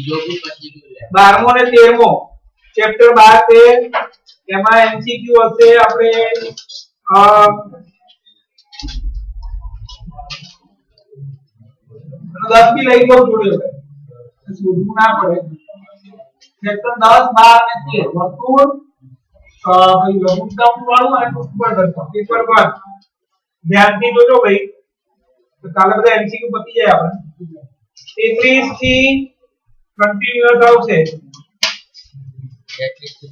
12મો અને 13મો ચેપ્ટર 12 13 એમાં એમસીક્યુ હશે આપણે 10 થી લઈ જાવ જોડે શોધવું ના પડે ચેપ્ટર 10 12 અને 13 વર્તુળ ભાઈ લઘુત્તમ વાળું અને ટૂંકું પેપર 1 ધ્યાનથી જોજો ભાઈ તો કાલે બધા એમસીક્યુ પતી જાય આપણે 33 થી કન્ટિન્યુઅસ આવશે 33 થી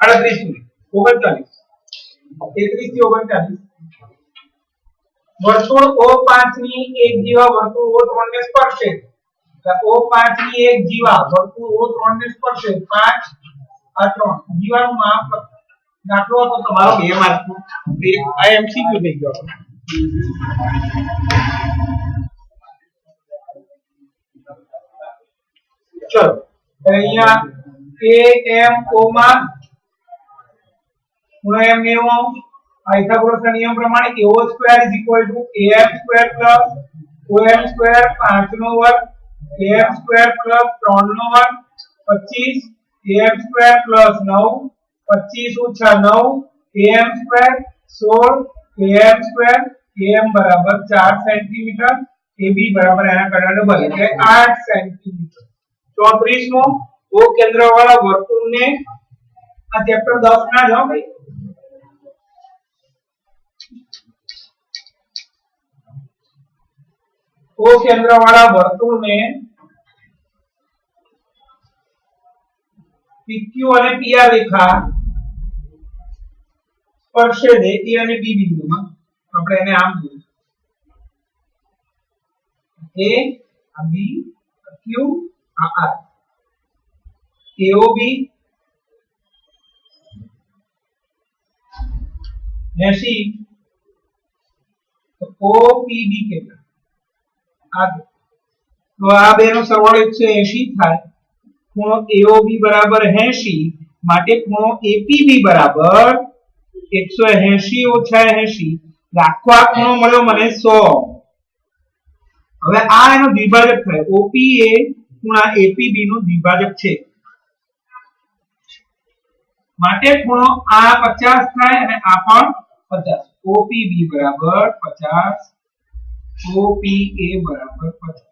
38 સુધી 39 33 થી 39 વર્તુળ O5 ની એક જીવા વર્તુળ O3 ને સ્પર્શે O5 ની એક જીવા વર્તુળ O3 ને સ્પર્શે 5 આ 3 જીવાનું માપ દાખલો તો તમારો 2 માર્ક નો આ એમસીક્યુ થઈ ગયો ચલો અહીંયા AMO માં ખૂણો m 90 પાયથાગોરસના નિયમ પ્રમાણે AO² = AM² + OM² 5 નો વર્ગ AM² + 3 નો વર્ગ 25 AM² + 9 25 - 9 AM² 16 AM² AM બરાબર 4 સેન્ટીમીટર AB બરાબર એના કરતા ડબલ એટલે 8 સેન્ટીમીટર 34 મો O કેન્દ્ર વાળા વર્તુળને આ ચેપ્ટર 10 ના જો ભાઈ O કેન્દ્ર વાળા વર્તુળને PQ અને PR રેખા સ્પર્શે છે A અને B બિંદુમાં આપણે એને આમ જોઈએ A B Q R AOB 80 તો OPB કેટલા આ તો આ બેનો સરવાળો 180 થાય ખૂણો AOB બરાબર 80 માટે ખૂણો APB બરાબર 180 - 80 રાખો આ ખૂણો મળ્યો મને 100 હવે આ એનો દ્વિભાજક થાય OP એ ખૂણા APB નું દ્વિભાજક છે માટે ખૂણો આ 50 થાય અને આ પણ 50 OPB બરાબર 50 OPA બરાબર 50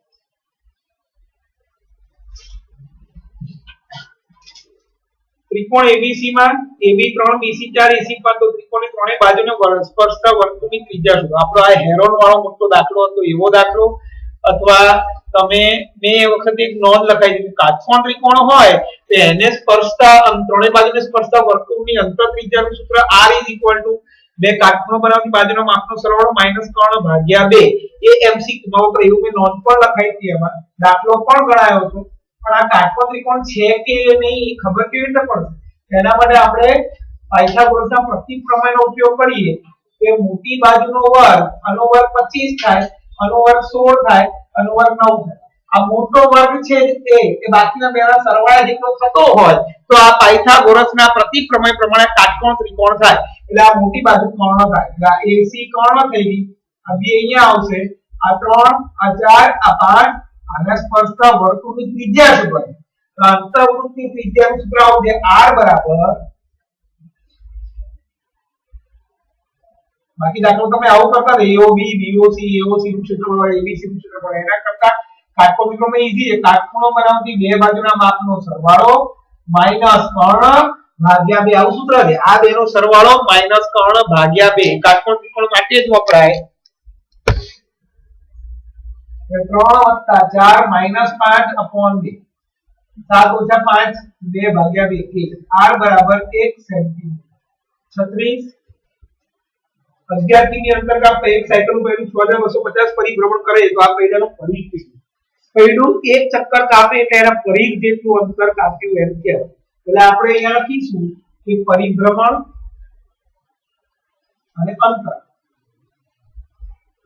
ત્રિકોણ ABC માં AB 3 BC 4 AC 5 તો ત્રિકોણની ત્રણેય બાજુને સ્પર્શતા વર્તુળની ત્રિજ્યા શોધો આપણો આ હેરોન વાળો મોટો દાખલો હતો એવો દાખલો અથવા તમે મેં એ વખતે એક નોંધ લખાઈ દીધી કાટકોણ ત્રિકોણ હોય તો એને સ્પર્શતા ત્રણેય બાજુને સ્પર્શતા વર્તુળની અંતર ત્રિજ્યાનું સૂત્ર R = બે કાટકોણ બનાવતી બાજુનો માપનો સરવાળો -3/2 એ MCQ માં ઉપર એવું મેં નોંધ પણ લખાઈ હતી એમાં દાખલો પણ ગણાયો હતો પણ આ કાટકોણ ત્રિકોણ છે કે નહીં ખબર કેવી રીતે પડશે એના માટે આપણે પાયથાગોરસના પ્રતીક પ્રમેયનો ઉપયોગ કરીએ કે મોટી બાજુનો વર્ગ આનો વર્ગ 25 થાય આનો વર્ગ 16 થાય આનો વર્ગ 9 થાય આ મોટો વર્ગ છે તે બાકીના બેના સરવાળા જેટલો થતો હોય તો આ પાયથાગોરસના પ્રતીક પ્રમેય પ્રમાણે કાટકોણ ત્રિકોણ થાય એટલે આ મોટી બાજુ કર્ણ થાય એટલે આ AC કર્ણ થઈ ગઈ આ બે અહીંયા આવશે આ 3 આ 4 આ 5 આના સ્પર્શતા વર્તુળની ત્રિજ્યા શોધવાની તો અંતર્વૃત્તની ત્રિજ્યાનું સૂત્ર આવશે R બરાબર બાકી દાખલો તમે આવું કરતા AOB BOC AOC નું ક્ષેત્રફળ ABC નું ક્ષેત્રફળ એના કરતા કાટકોણ ત્રિકોણમાં ઈઝી છે કાટખૂણો બનાવતી બે બાજુના માપનો સરવાળો માઈનસ કર્ણ ભાગ્યા 2 આવું સૂત્ર છે આ બેનો સરવાળો માઈનસ કર્ણ ભાગ્યા 2 કાટકોણ ત્રિકોણ માટે જ વપરાય 3 + 4 -5/2 7 - 5 2/2 1 R બરાબર 1 સેન્ટીમીટર 36 11 ની અંતર્ગત એક સાયકલ નું પહેલું 6250 પરિભ્રમણ કરે તો આ પૈડાનો પરિઘ કેટલું પૈડું એક ચક્કર કાપે એટલે એના પરિઘ જેટલું અંતર કાપ્યું એમ કહેવાય એટલે આપણે અહીંયા લખીશું કે પરિભ્રમણ અને અંતર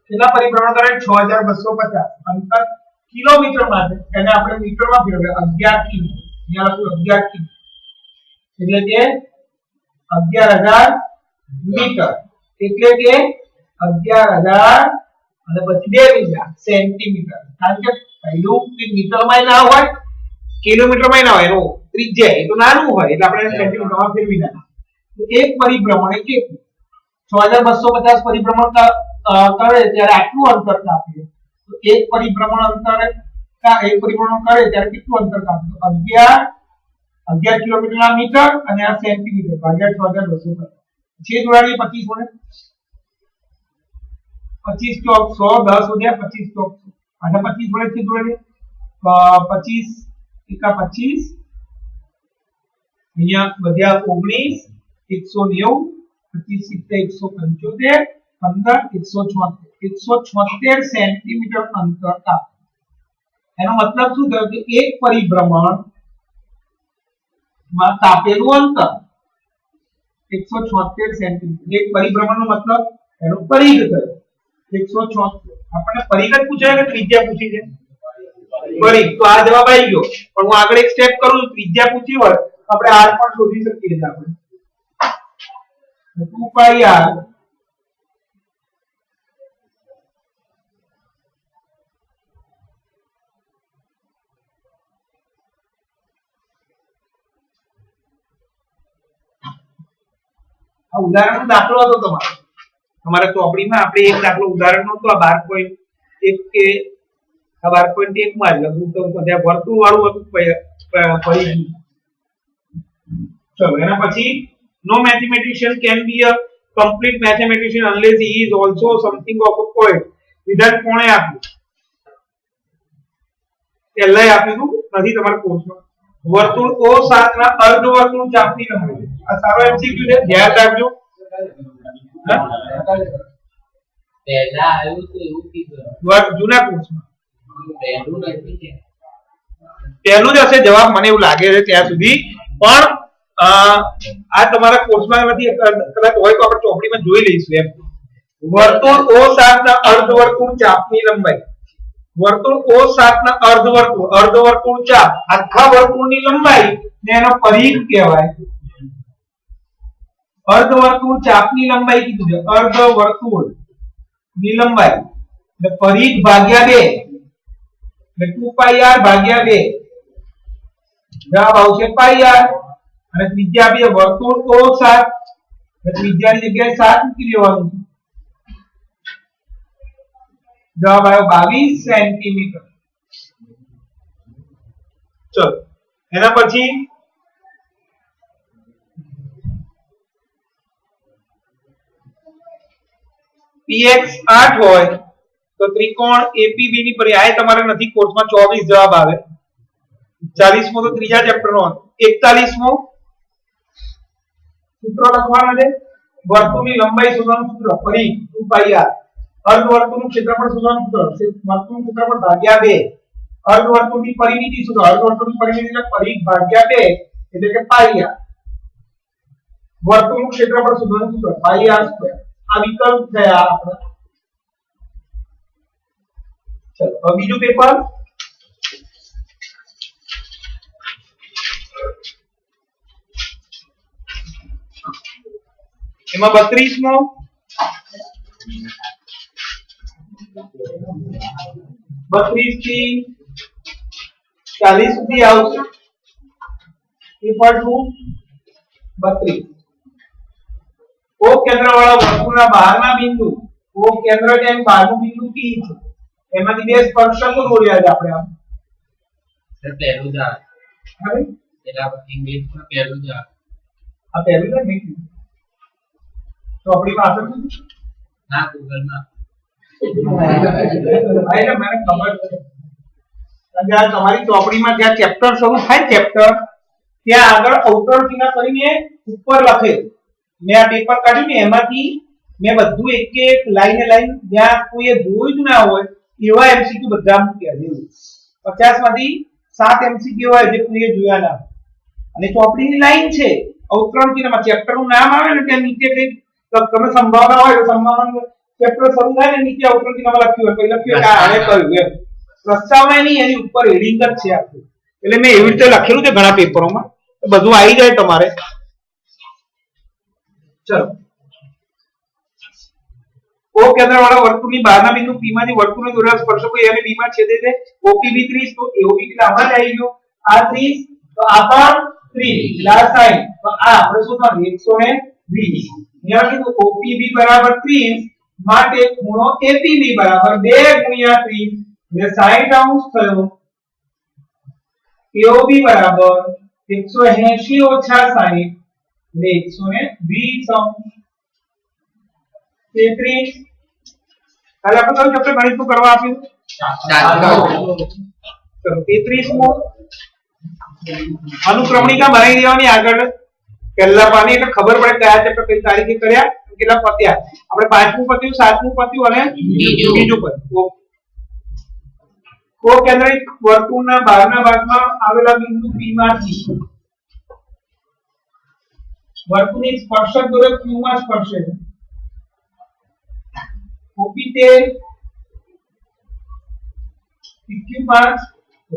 કેટલા પરિભ્રમણ કરે 6250 અંતર કિલોમીટર માં એને આપણે મીટરમાં ફેરવીએ 11 કિમી અહીંયા લખું 11 કિમી એટલે કે 11000 મીટર એટલે કે 11000 અને પછી 2 મીટર સેન્ટીમીટર કારણ કે પહેલું કે મીટરમાં ના હોય કિલોમીટરમાં ના હોય, એનો ત્રિજ્યા એ તો નાનું હોય એટલે આપણે સેન્ટીમીટરમાં ફેરવી નાખીએ. તો એક પરિભ્રમણ એ કેટલું? 6250 પરિભ્રમણ કરે ત્યારે આટલું અંતર કાપીએ તો એક પરિભ્રમણ અંતરે એક પરિભ્રમણ કરે ત્યારે કેટલું અંતર કાપીએ? 11 કિલોમીટરના મીટર અને આ સેન્ટીમીટર ભાગ્યા 6250. છેદ ઉડાડીએ 25 વડે. 25 ચોક 100, 10 વધ્યા 25 ચોક અને 25 વડે છેદ ઉડાડીએ. 25 એકા 25 અહીંયા વધ્યા 19, 190, 25 175, 15 176 સેન્ટીમીટર અંતર કાપ. એનો મતલબ શું થયો કે એક પરિભ્રમણ માં કાપેલું અંતર 176 સેન્ટીમીટર. એક પરિભ્રમણનો મતલબ એનો પરિઘ થયો 176. આપણને પરિઘ જ પૂછાય કે ત્રિજ્યા પૂછી છે? પરિઘ. તો આ જવાબ આવી ગયો. પણ હું આગળ એક સ્ટેપ કરું, ત્રિજ્યા પૂછી હોય આપણે r પણ શોધી શકીએ છીએ. આપણે 2 પાઈ r આ ઉદાહરણનો દાખલો હતો તમારા ચોપડીમાં. આપણે એક દાખલો ઉદાહરણનો હતો આ 12.1 કે આ 12.1 માં લખ્યું તો ત્યાં વર્તુળ વાળું હતું પરિઘ. ચલો એના પછી no mathematician can be a complete mathematician unless he is also something of a poet. વિધાન કોણે આપ્યું? પહેલાય આપ્યું નથી તમારા કોર્સમાં. વર્તુળ O7 ના અર્ધવર્તુળ ચાપની લંબાઈ. આ સારો એમસીક્યુ છે, ધ્યાન રાખજો. પહેલા આવ્યું તો એવું કીધું જૂના કોર્સમાં પહેલું નથી કે પહેલું જ હશે જવાબ, મને એવું લાગે છે ત્યાં સુધી. પણ આ તમારા કોર્સમાં નથી, કદાચ હોય તો આપણે ચોપડીમાં જોઈ લઈશું. એમ વર્તુળ O7 ના અર્ધવર્તુળ ચાપની લંબાઈ. વર્તુળ O7 ના અર્ધવર્તુળ ચાપ આખા વર્તુળની લંબાઈ ને એનો પરિઘ કહેવાય. અર્ધવર્તુળ ચાપની લંબાઈ કીધું છે, અર્ધવર્તુળ ની લંબાઈ એટલે પરિઘ ભાગ્યા 2 એટલે 2 પાઈ r ભાગ્યા 2. જવાબ આવશે પાઈ r. અને ત્રિજ્યા આપીએ વર્તુળ O7 એટલે ત્રિજ્યાની જગ્યાએ 7 મૂકી દેવાનું. જવાબ આવ્યો 22 સેન્ટીમીટર. ચલો એના પછી px 8 હોય તો ત્રિકોણ APB ની પરિઘ તમારે નથી કોર્સમાં 24 જવાબ આવે. 40મો તો ત્રીજા ચેપ્ટરનો હતો. 41મો સૂત્ર લખવાનું છે. વર્તુળની લંબાઈ શોધવાનું સૂત્ર પરિઘ 2 પાઈ r. અર્ધવર્તુળનું ક્ષેત્રફળ શોધવાનું સૂત્ર વર્તુળનું ક્ષેત્રફળ ભાગ્યા 2. અર્ધવર્તુળની પરિમિતિ શોધો. અર્ધવર્તુળની પરિમિતિ એટલે પરિઘ ભાગ્યા 2 એટલે કે પાઈ r. વર્તુળનું ક્ષેત્રફળ શોધવાનું સૂત્ર પાઈ r સ્ક્વેર. આ વિકલ્પ થયા આપણા. ચલો હવે બીજું પેપર. એમાં 32મો 32 થી 40 સુધી આવશે. પેપર 2 32. O કેન્દ્ર વાળા વર્તુળના બહારના બિંદુ O કેન્દ્ર જેમ બહારનું બિંદુ P છે, એમાંથી બે સ્પર્શકો દોર્યા છે આપણે. આમ પહેલું જા હવે એલા ઇંગ્લિશમાં પહેલું જા આ પહેલું છે ને ચોપડીમાં આપેલું છે ના ગૂગલમાં ભાઈ મને ખબર છે. ત્યાં તમારી ચોપડીમાં જ્યાં ચેપ્ટર શરૂ થાય ચેપ્ટર ત્યાં આગળ અવતરણ ચિહ્ન કરીને ઉપર લખે. મેં આ પેપર કાઢ્યું ને એમાંથી મેં બધું એક એક લાઈન જ્યાં કોઈએ જોયું ના હોય એવા એમસીક્યુ બધા મૂક્યા છે. 50 માંથી 7 એમસીક્યુ હોય જે કોઈએ જોયા ના. અને ચોપડીની લાઈન છે અવતરણ ચિહ્નમાં ચેપ્ટરનું નામ આવે ને ત્યાં નીચે કંઈક તમે સંભાવના હોય તો સંભાવના ચેપ્ટર શરૂ થાય ને નીચે અવતરણ ચિહ્નમાં લખ્યું હોય પછી લખ્યું કે આને કહ્યું એમ. પ્રસ્તાવના નહીં, એની ઉપર હેડિંગ જ છે આખું. એટલે મેં એવી રીતે લખેલું છે ઘણા પેપરોમાં, બધું આવી જાય તમારે. ચલો O કેન્દ્રવાળા વર્તુળની બહારના બિંદુ P માંથી વર્તુળને દોરેલા સ્પર્શકો A અને B માં છેદે છે. OPB 30 તો AOB કેટલા હમણાં જ આવી ગયો આ 30 તો આ પણ 30 એટલે આ 60 તો આ આપણે શું થશે 120. અહીંયા કીધું OPB બરાબર 30 માટે ખૂણો APB બરાબર 2 ગુણ્યા 30 એટલે 60 અંશ થયો. AOB બરાબર 180 ઓછા 60 એટલે 120 અંશ. 33 હાલ આપણે કયું ચેપ્ટર ગણિતનું કરવા આપ્યું ચલો 33 મો અનુક્રમણિકા બનાવી દેવાની આગળ પહેલા પાની એટલે ખબર પડે કયા ચેપ્ટર કઈ તારીખે કર્યા કેટલા પત્યા આપણે પાંચમું પત્યું સાતમું પત્યું અને બીજું પત્યું. કો કેન્દ્રિત વર્તુળના બહારના ભાગમાં આવેલા બિંદુ P માંથી વર્તુળની સ્પર્શક દોરે Q માં સ્પર્શે છે. OP13 PQ5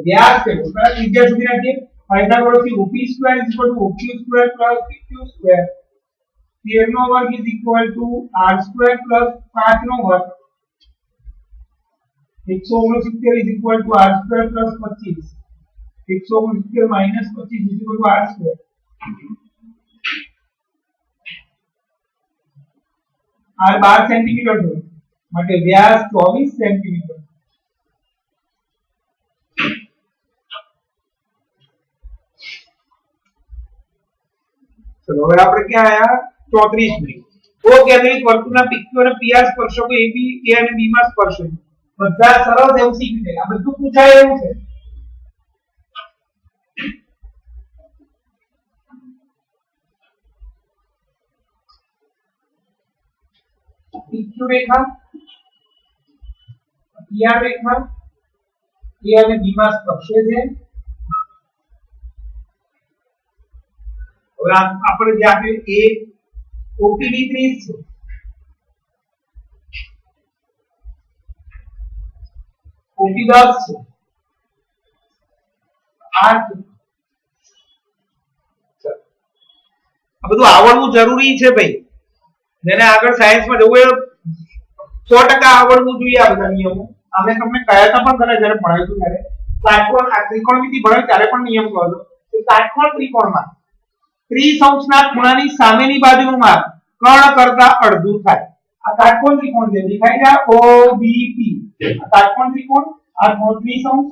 વ્યાસ કેટલો બરાબર ત્રિજ્યા સુધી રાખીએ પાયથાગોરસથી OP square OQ square PQ square 13 નો વર્ગ R square 5 નો વર્ગ 169 R square 25 169 minus 25 R square. R 12 centimetre છે માટે વ્યાસ 24 સેન્ટીમીટર. ચલો હવે આપણે ક્યાં આયા 34 મિનિટ. ઓ કેન્દ્રિત વર્તુળના PQ અને PR સ્પર્શકો AB A અને B માં સ્પર્શે બધા સરળ એવું શીખી જાય. આ બધું પૂછાય એવું છે. PQ Rekha PR Rekha A અને B માં સ્પર્શે છે. હવે આપણે જે આપ્યું A OPB 30 છે OP 10 છે આ બધું આવડવું જરૂરી છે ભાઈ. જેને આગળ સાયન્સમાં જવું હોય 100% આવડવું જોઈએ આ બધા નિયમો. અમે તમને કયા હતા પણ કરે જ્યારે ભણાવ્યું ત્યારે કાટકોણ આ ત્રિકોણમિતિ ભણાવ્યું ત્યારે પણ નિયમ કહો તો કાટકોણ ત્રિકોણમાં 30 અંશના ખૂણાની સામેની બાજુનું માપ કર્ણ કરતા અડધું થાય. આ કાટકોણ ત્રિકોણ છે દેખાય છે OBP આ કાટકોણ ત્રિકોણ આ ખૂણો 30 અંશ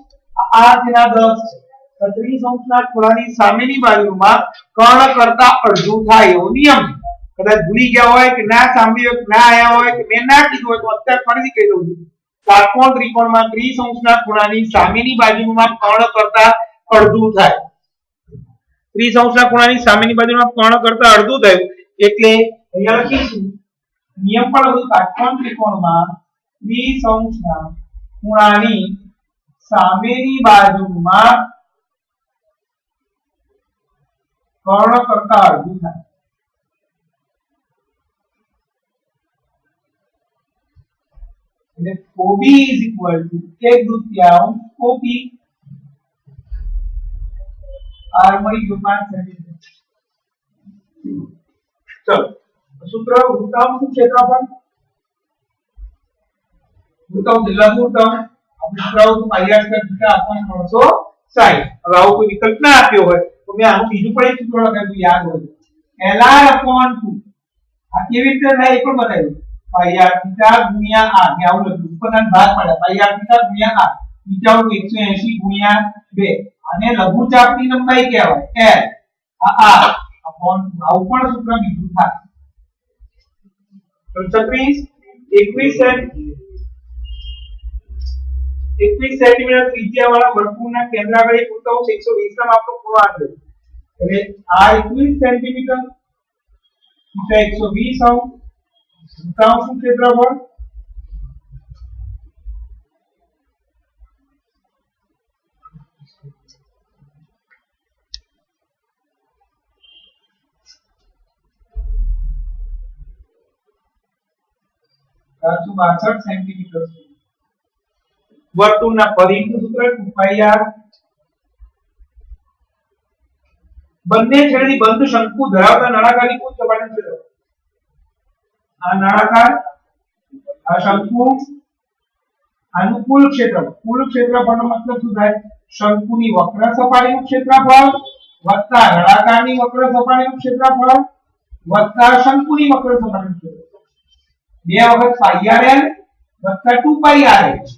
આ તેના 10 છે. 30 અંશના ખૂણાની સામેની બાજુનું માપ કર્ણ કરતા અડધું થાય એવો નિયમ છે. કદાચ ભૂલી ગયા હોય કે ના સાંભળ્યું કે ના આયા હોય કે મેં ના કીધું હોય તો અત્યારે ફરીથી કહી દઉં છું. કાટકોણ ત્રિકોણમાં 30 અંશના ખૂણાની સામેની બાજુનું માપ કર્ણ કરતા અડધું થાય. 30 અંશના ખૂણાની સામેની બાજુનું માપ કર્ણ કરતા અડધું થયું એટલે અહીંયા લખીશું નિયમ પણ હતું કાટકોણ ત્રિકોણમાં 30 અંશના ખૂણાની સામેની બાજુનું માપ કર્ણ કરતા અડધું થાય. એટલે OB is equal to 1/2 OP R મળી ગયું 5 સેન્ટીમીટર. ચલો સૂત્ર વૃત્તાંશ ક્ષેત્રફળ વૃત્તાંશ લઘુત્તમ આપણે સૂત્ર પાઈ r સ્ક્વેર થીટા આપણને 360. હવે આવો કોઈ વિકલ્પ ના આપ્યો હોય તો મેં આનું બીજું પણ એક સૂત્ર લગાવ્યું યાદ હોય LR/2 આ કેવી રીતે થાય એ પણ બતાવ્યું. પાઈ r થીટા ગુણ્યા r ને આવું લખ્યું ઉપરના ભાગ પાડ્યા પાઈ r થીટા ગુણ્યા r થીટા 180 ગુણ્યા 2 અને લઘુચાપની લંબાઈ કહેવાય L આ r અપોન આવું પણ સૂત્ર બીજું થાય. તો 36 21 સેન્ટીમીટર ત્રિજ્યાવાળા વર્તુળના કેન્દ્ર આગળ એક વૃત્તાંશ 120 ના માપનો ખૂણો આપ્યો એટલે આ 21 સેન્ટીમીટર થીટા 120 અંશ વૃત્તાંશનું ક્ષેત્રફળ સેન્ટીમીટર વર્તુળના પરિઘનું સૂત્ર 2πr બંને છેડેથી બંધ શંકુ ધરાવતા નળાકારની કુલ સપાટીનું ક્ષેત્રફળ આ નળાકાર આ શંકુ આનું કુલ ક્ષેત્રફળનો મતલબ શું થાય? શંકુની વક્ર સપાટીનું ક્ષેત્રફળ વત્તા નળાકારની વક્ર સપાટીનું ક્ષેત્રફળ વત્તા શંકુની વક્ર સપાટીનું ક્ષેત્રફળ. 2 વખત પાઈ r l વત્તા 2 પાઈ r h.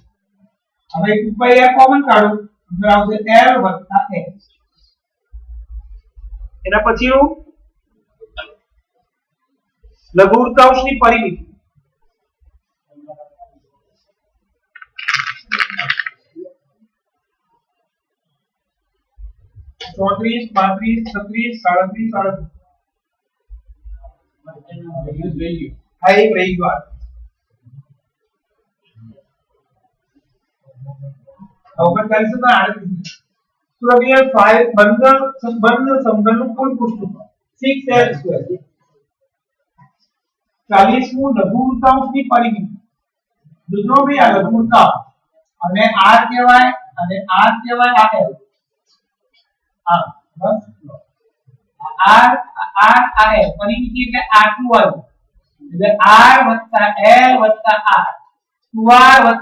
હવે 2 પાઈ r કોમન કાઢો અંદર આવશે l વત્તા h. એના પછીનું લઘુવૃત્તાંશની પરિમિતિ. ચોત્રીસ, 35, 36, 37, 38. આ એક રહી ગયું. અવગણકારી સદા 38. તો હવે 5 બંધ સમઘનનું કુલ પૃષ્ઠફળ 6l². 40મું લઘુવૃત્તાંશની પરિમિતિ. દૂધનો ભઈ આ લઘુવૃત્તાંશ અને r કહેવાય અને r કહેવાય આ l. આ બસ r આ l પરિમિતિ એટલે આટલું આવ્યું. એટલે r l r 2r l.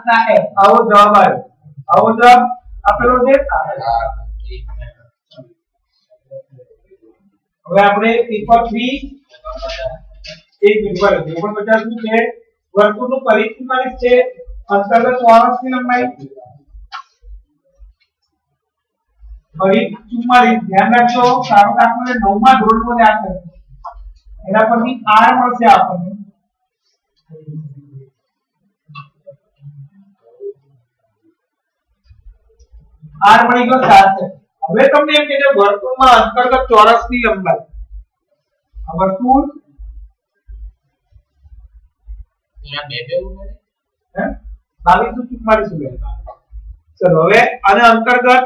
આવો જવાબ આવ્યો. આવો જવાબ આપેલો છે. હવે આપણે પેપર 3 એક નંબર 49 નું છે. વર્તુળનું પરિઘ 44 છે. અંતર્ગત ચોરસની લંબાઈ પરિઘ 44. ધ્યાન રાખજો સારો દાખલો 9મા ધોરણમાં યાદ કરજો. એના પરથી r મળશે આપણને. r મળી ગયો 7. હવે તમને એમ કે વર્તુળમાં અંતર્ગત ચોરસની લંબાઈ. આ વર્તુળ અહીંયા 2244 ઉભે. ચલો હવે આને અંતર્ગત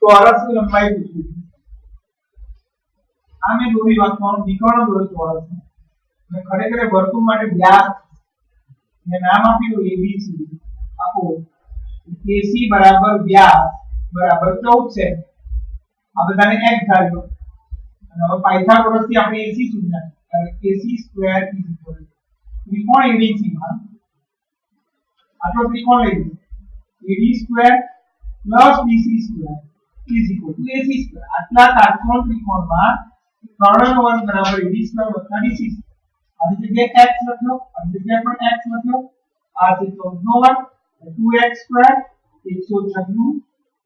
ચોરસની લંબાઈ પૂછી. આ મેં દોરી વાંચવાનું વિકર્ણ દોરી ચોરસ. અને ખરેખર વર્તુળ માટે વ્યાસ ને નામ આપ્યું ABC. આપો AC બરાબર વ્યાસ બરાબર 14 છે. આ બધાને x ધાર્યો. અને હવે પાયથાગોરસ થી આપણે AC શોધ્યા. AC² ત્રિકોણ ABC માં આટલો ત્રિકોણ લઈ AD² BC² AC². આટલા કાટકોણ ત્રિકોણમાં કર્ણનો વર્ગ બરાબર AD² BC². આની જગ્યાએ x લખ્યો, આની જગ્યાએ પણ x લખ્યો. આ છે 14 નો વર્ગ 2x² 196.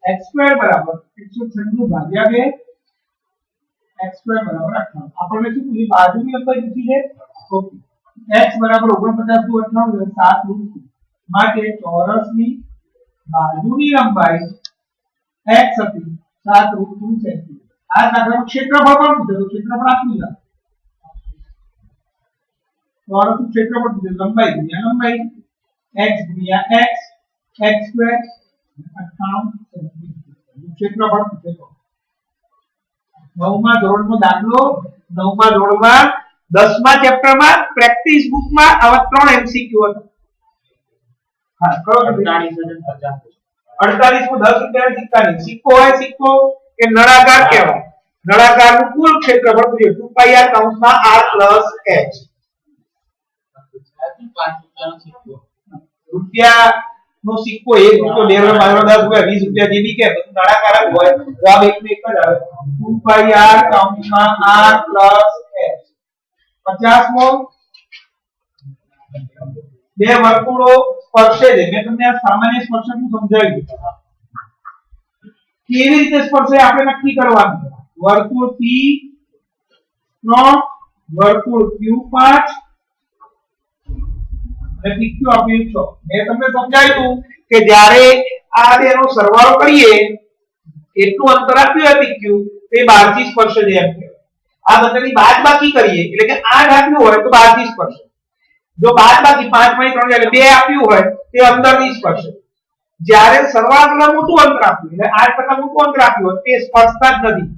x² બરાબર 196 ભાગ્યા 2 x² બરાબર 58. આપણને શું પૂછ્યું? બાજુની લંબાઈ પૂછી છે. ઓકે x બરાબર 49 * 58 7 √2. માટે ચોરસની બાજુની લંબાઈ x હતી 7 √2 સેમી. આ દાખલાનું ક્ષેત્રફળ પણ પૂછ્યું. ક્ષેત્રફળ આપ્યું છે. ચોરસનું ક્ષેત્રફળ પૂછ્યું. લંબાઈ ગુણ્યા લંબાઈ x ગુણ્યા x x² 58 સેમી. ક્ષેત્રફળ પૂછ્યું. 9મા ધોરણનો દાખલો 9મા ધોરણમાં 10મા ચેપ્ટરમાં પ્રેક્ટિસ બુકમાં આવા 3 MCQ હતા. હા કરો 48 માં 10 રૂપિયા સિક્કાની. સિક્કો હોય સિક્કો કે નળાકાર કહેવાય. નળાકારનું કુલ ક્ષેત્રફળ પૂછ્યું 2 પાઈ r કૌંસમાં r પ્લસ h. રૂપિયાનો સિક્કો 1 રૂપિયો 2 રૂપિયા 10 રૂપિયા 20 રૂપિયા જે બી કે બધું નળાકાર જ હોય. જવાબ એક ને એક જ આવે. 2 પાઈ r કૌંસમાં r પ્લસ h. 50મો બે વર્તુળો સ્પર્શે છે. મેં તમને આ સામાન્ય સ્પર્શકનું સમજાવ્યું. કેવી રીતે સ્પર્શે આપણે નક્કી કરવાનું. વર્તુળ P3 વર્તુળ Q5 અને PQ આપ્યું 6. મેં તમને સમજાવ્યું કે જ્યારે આ બેનો સરવાળો કરીએ એટલું અંતર આપ્યું હોય PQ તે 12 થી સ્પર્શે છે એમ કહેવાય. આ બધાની બાદબાકી કરીએ એટલે કે 8 આપ્યું હોય તો 12 થી સ્પર્શે. જો બાદબાકી 5 માંથી 3 એટલે 2 આપ્યું હોય તે 15 થી સ્પર્શે. જ્યારે સરવાળા કરતા મોટું અંતર આપ્યું એટલે 8 કરતા મોટું અંતર આપ્યું હોય તે સ્પર્શતા જ નથી.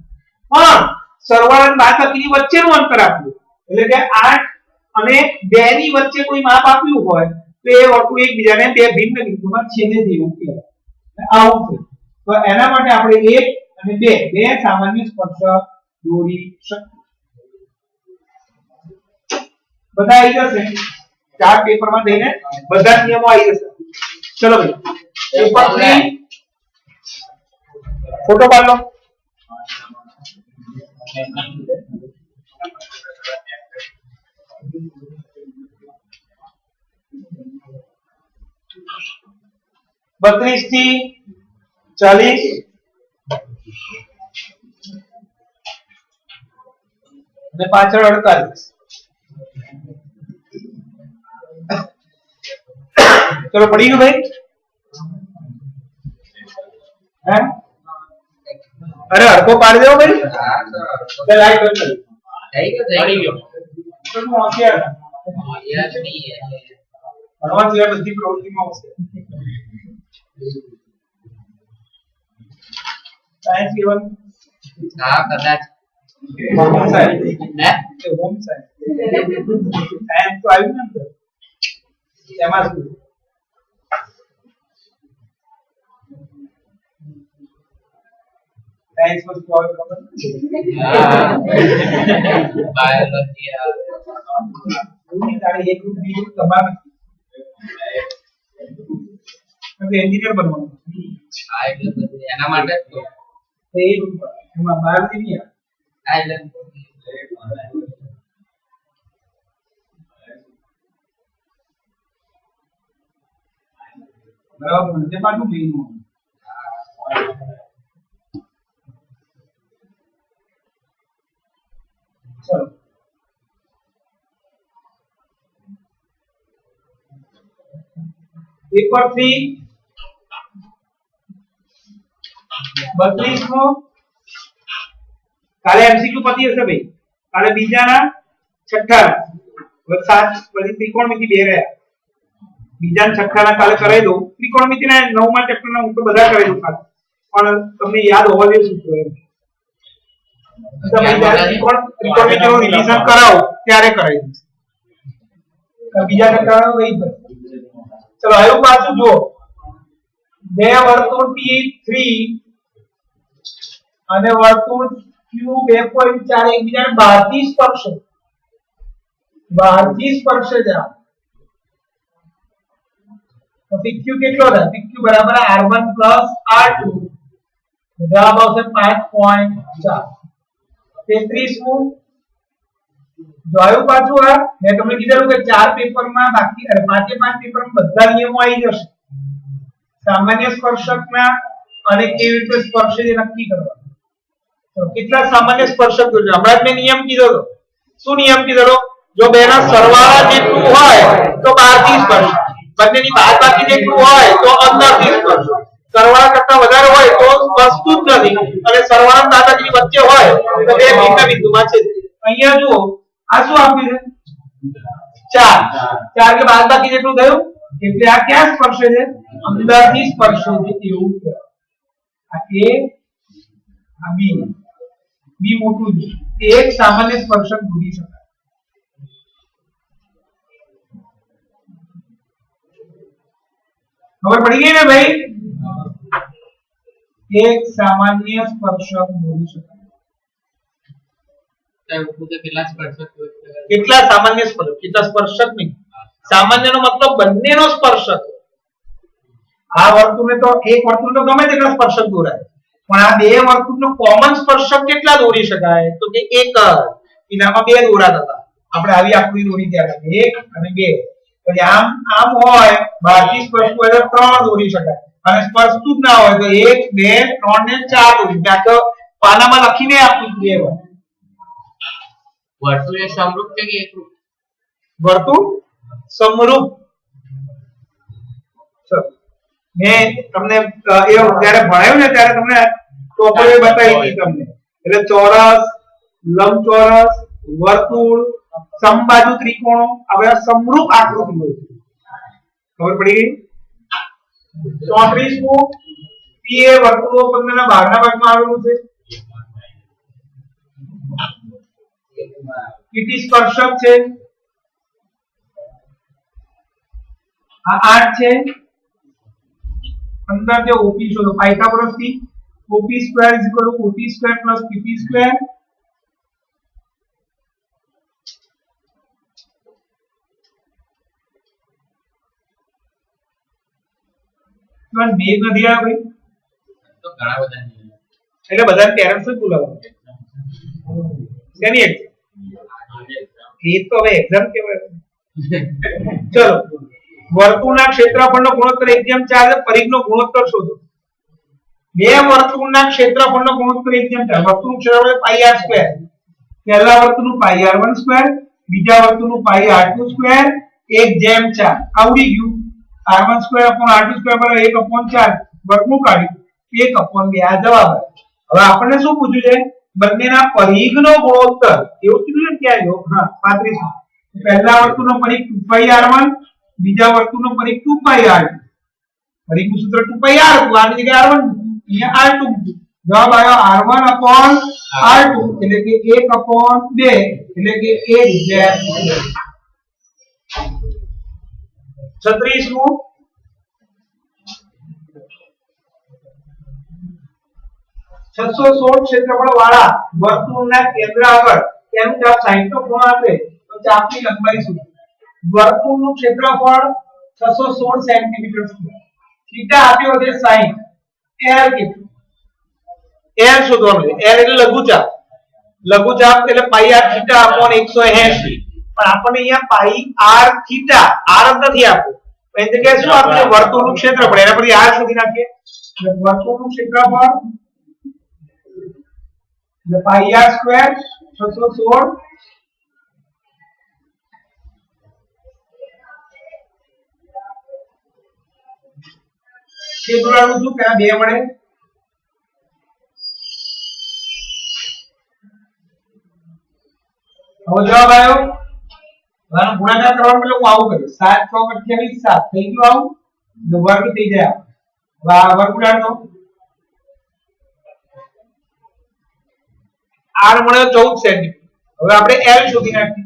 પણ સરવાળા અને બાદબાકીની વચ્ચેનું અંતર આપ્યું એટલે કે 8 અને 2 ની વચ્ચે કોઈ માપ આપ્યું હોય તો એ વર્તુળ એકબીજાને બે ભિન્ન બિંદુમાં છેદે છે એવું કહેવાય. આવું છે. તો એના માટે આપણે 1 અને 2 બે સામાન્ય સ્પર્શક દોરી શકીએ. બધા આવી જશે. ચાર પેપરમાં થઈને બધા નિયમો આવી જશે. ચલો ભાઈ પેપર 3 ફોટો પાડ લો. બત્રીસ થી 40 અને પાછળ 48. ચલો પડી ગયું ભાઈ. હે અરે હરકો પાડી દેવો ભાઈ. બે લાઈટ બંધ કરી. થઈ ગયો તો હું હોશિયાર છું. યાદ નહીં હે ભણવા સિવાય બધી પ્રવૃત્તિમાં હોશિયાર. સાયન્સ લેવલ હા કદાચ હોમ સાયન્સ હે હોમ સાયન્સ સાયન્સ તો આવ્યું ને અંદર. એમાં શું સાયન્સ માં શું આવે ખબર નથી. બાયોલોજી એવું તારે એક બીજું તમારે એન્જિનિયર બનવાનું. આ એટલે બધું એના માટે જ તો. એ એમાં બહાર નહીં આવે. આ એટલે બરાબર મને પાછું લઈનું. ચલો પેપર 3 32 નો કાલે એમસીક્યુ પતી હશે ભાઈ. કાલે બીજાના છઠ્ઠાના હવે 7 પછી ત્રિકોણમિતિ 2 રહ્યા. બીજાના છઠ્ઠાના કાલે કરાવી દઉં. ત્રિકોણમિતિના 9મા ચેપ્ટરના હું તો બધા કરાવી દઉં ખાલી, પણ તમને યાદ હોવા જોઈએ સૂત્રો એમ. તમે જ્યારે ત્રિકોણમિતિનું રિવિઝન કરાવો ત્યારે કરાવી દઈશ. બીજા છઠ્ઠાના વહી જ. ચલો આવ્યું પાછું જો બે વર્તુળ P3 અને વર્તુળ Q 2.4 એકબીજાને બહારથી સ્પર્શે છે. તો PQ કેટલો થાય? PQ બરાબર R1 R2. જવાબ આવશે 5.4. 33 હું જોયું પાછું. આ મેં તમને કીધું કે ચાર પેપરમાં બાકી અરે પાંચે પાંચ પેપરમાં બધા નિયમો આવી જશે. સામાન્ય સ્પર્શકના અને કેવી રીતે સ્પર્શે એ નક્કી કરવાનું. તો કેટલા સામાન્ય સ્પર્શક જોજો. હમણાં જ મેં નિયમ કીધો હતો. શું નિયમ કીધો હતો? જો બેના સરવાળા જેટલું હોય તો બહારથી સ્પર્શ, બંનેની બાદબાકી જેટલું હોય તો અંદરથી સ્પર્શ, સરવાળા કરતા વધારે હોય તો સ્પર્શતું જ નથી, અને સરવાળા બાદબાકીની વચ્ચે હોય તો બે ભિન્ન બિંદુમાં છે. અહીંયા જુઓ આ શું આપ્યું છે? 4 4 કે બાદબાકી જેટલું થયું એટલે આ ક્યાં સ્પર્શે છે? અંદરથી સ્પર્શે છે એવું કહેવાય. આ A આ B મોટું છે. એક સામાન્ય સ્પર્શક દોરી શકાય. ખબર પડી ગઈ ને ભાઈ? એક સામાન્ય સ્પર્શક દોરી શકાય. કેટલા સામાન્ય સ્પર્શક? કેટલા સ્પર્શક નહીં, સામાન્યનો મતલબ બંનેનો સ્પર્શક. આ વર્તુળને તો એક વર્તુળ તો ગમે તેટલા સ્પર્શક દોરાય, પણ આ બે વર્તુળનો કોમન સ્પર્શક કેટલા દોરી શકાય? તો કે એક જ. એનામાં બે દોરાતા હતા. આપણે આવી આકૃતિ દોરી ત્યાં એક અને બે. એટલે આમ હોય બહારથી સ્પર્શતું હોય તો 3 દોરી શકાય, અને સ્પર્શતું જ ના હોય તો 1 2 3 ને 4 દોરી. ત્યાં તો પાનામાં લખીને આપું બે વર્તુળ એ સમરૂપ છે કે એકરૂપ? વર્તુળ સમરૂપ. મેં તમને એ જ્યારે ભણાવ્યું ને ત્યારે તમને ટોપરી બતાવી હતી તમને. એટલે ચોરસ, લંબચોરસ, વર્તુળ, સમબાજુ ત્રિકોણો આ બધા સમરૂપ આકૃતિઓ છે. ખબર પડી ગઈ? 34 મુ પી એ વર્તુળો પંદરના બહારના ભાગમાં આવેલું છે. પીટી સ્પર્શક છે. આ 8 છે. અંદર જે ઓપી શોધો પાયથાગોરસ થી OP square is equal to OT square plus PT square. પણ બે નથી આ ભાઈ, તો ઘણા બધા નિયમ. એટલે બધા પેરેન્ટ્સ જ બોલાવવાનું. શેની exam? એ તો હવે એક્ઝામ કેવાય. ચલો, વર્તુળના ક્ષેત્રફળનો ગુણોત્તર 1:4 છે. પરિઘનો ગુણોત્તર શોધો. બે વર્તુળના ક્ષેત્રફળનો ગુણોત્તર 1:4. વર્તુળનું ક્ષેત્રફળ પાઈ r સ્ક્વેર. પહેલા વર્તુળનું પાઈ r1 સ્ક્વેર, બીજા વર્તુળનું પાઈ r2 સ્ક્વેર 1:4. આવડી ગયું. r1 સ્ક્વેર r2 સ્ક્વેર બરાબર 1/4. વર્ગમૂળ કાઢ્યું 1/2. આ જવાબ. હવે આપણને શું પૂછ્યું છે? બંનેના પરિઘનો ગુણોત્તર. એવું કીધું છે ક્યાં જો? હા 35. પહેલા વર્તુળનો પરિઘ 2πr1, બીજા વર્તુળનો પરિઘ 2πr2. પરિઘનું સૂત્ર 2πr2, આની જગ્યાએ r1, અહીંયા r2. જવાબ આવ્યો r1/r2 એટલે કે 1/2 એટલે કે 1/2. 36મું 616 ક્ષેત્રફળ વાળા વર્તુળના કેન્દ્ર આગળ તેનું ચાપ 60 નો ખૂણો આપે તો ચાપની લંબાઈ શું? વર્તુળનું ક્ષેત્રફળ 616 સેન્ટીમીટર સ્ક્વેર. થીટા આપ્યો છે 60. l કેટલું? l શોધવાનું છે. l એટલે લઘુચાપ. લઘુચાપ એટલે પાઈ r થીટા અપોન 180. પણ આપણને અહીંયા પાઈ r થીટા r જ નથી આપ્યો. એની જગ્યાએ શું આપ્યું છે? વર્તુળનું ક્ષેત્રફળ. એના પરથી r શોધી નાખીએ. વર્તુળનું ક્ષેત્રફળ એટલે પાઈ r સ્ક્વેર 616 છેદવાનું શું પેલા 2 વડે હવે જવાબ આવ્યો. આનો ગુણાકાર કરવાનો એટલે હું આવું કરીશ 7 × 28 7 થઈ ગયું આવું એટલે વર્ગ થઈ જાય. હવે આ વર્ગ ઉડાડો. r મળ્યો 14 સેન્ટીમીટર. હવે આપણે l શોધી નાખીએ.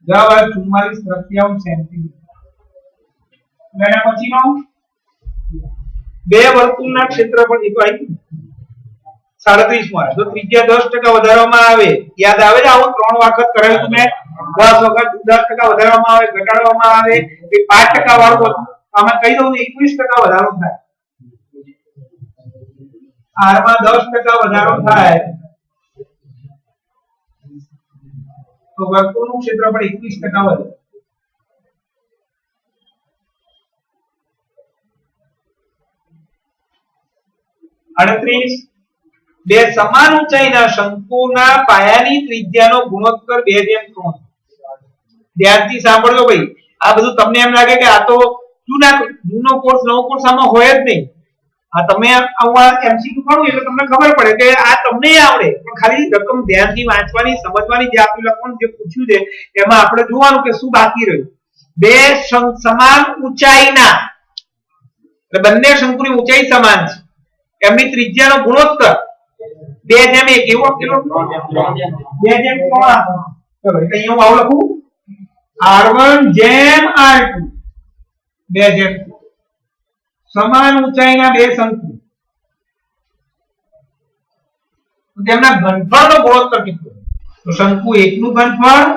જવાબ આવ્યો 44 સેન્ટીમીટર. એના પછીનો બે વર્તુળના ક્ષેત્રફળ એક આવી 37 માં જો ત્રિજ્યા 10% વધારવામાં આવે, યાદ આવે છે આવું 3 વખત કરેલું મેં. 10 વખત 10% વધારવામાં આવે, ઘટાડવામાં આવે, એ 5% વાળું હતું. આમાં કહી દઉં 21% વધારો થાય. r માં 10% વધારો થાય તો વર્તુળનું ક્ષેત્રફળ 21% વધે. અડત્રીસ બે સમાન ઊંચાઈના શંકુના પાયાની ત્રિજ્યાનો ગુણોત્તર 2:3. ધ્યાનથી સાંભળજો ભાઈ. આ બધું તમને એમ લાગે કે આ તો જૂનો કોર્સ નવો કોર્સ આમાં હોય જ નહીં. આ તમે આવા એમસીક્યુ ભણો એટલે તમને ખબર પડે કે આ તમને આવડે, પણ ખાલી રકમ ધ્યાનથી વાંચવાની સમજવાની. જે આપ્યું લખવાનું જે પૂછ્યું છે એમાં આપણે જોવાનું કે શું બાકી રહ્યું. બે સમાન ઊંચાઈના એટલે બંને શંકુની ઊંચાઈ સમાન છે, એમની ત્રિજ્યાનો ગુણોત્તર 2:1 એવો કેટલો 2:3. ચલો એટલે અહીંયા હું આવું લખું r1/r2 2:3. સમાન ઊંચાઈના બે શંકુ તેમના ઘનફળનો ગુણોત્તર કેટલો? તો શંકુ એકનું ઘનફળ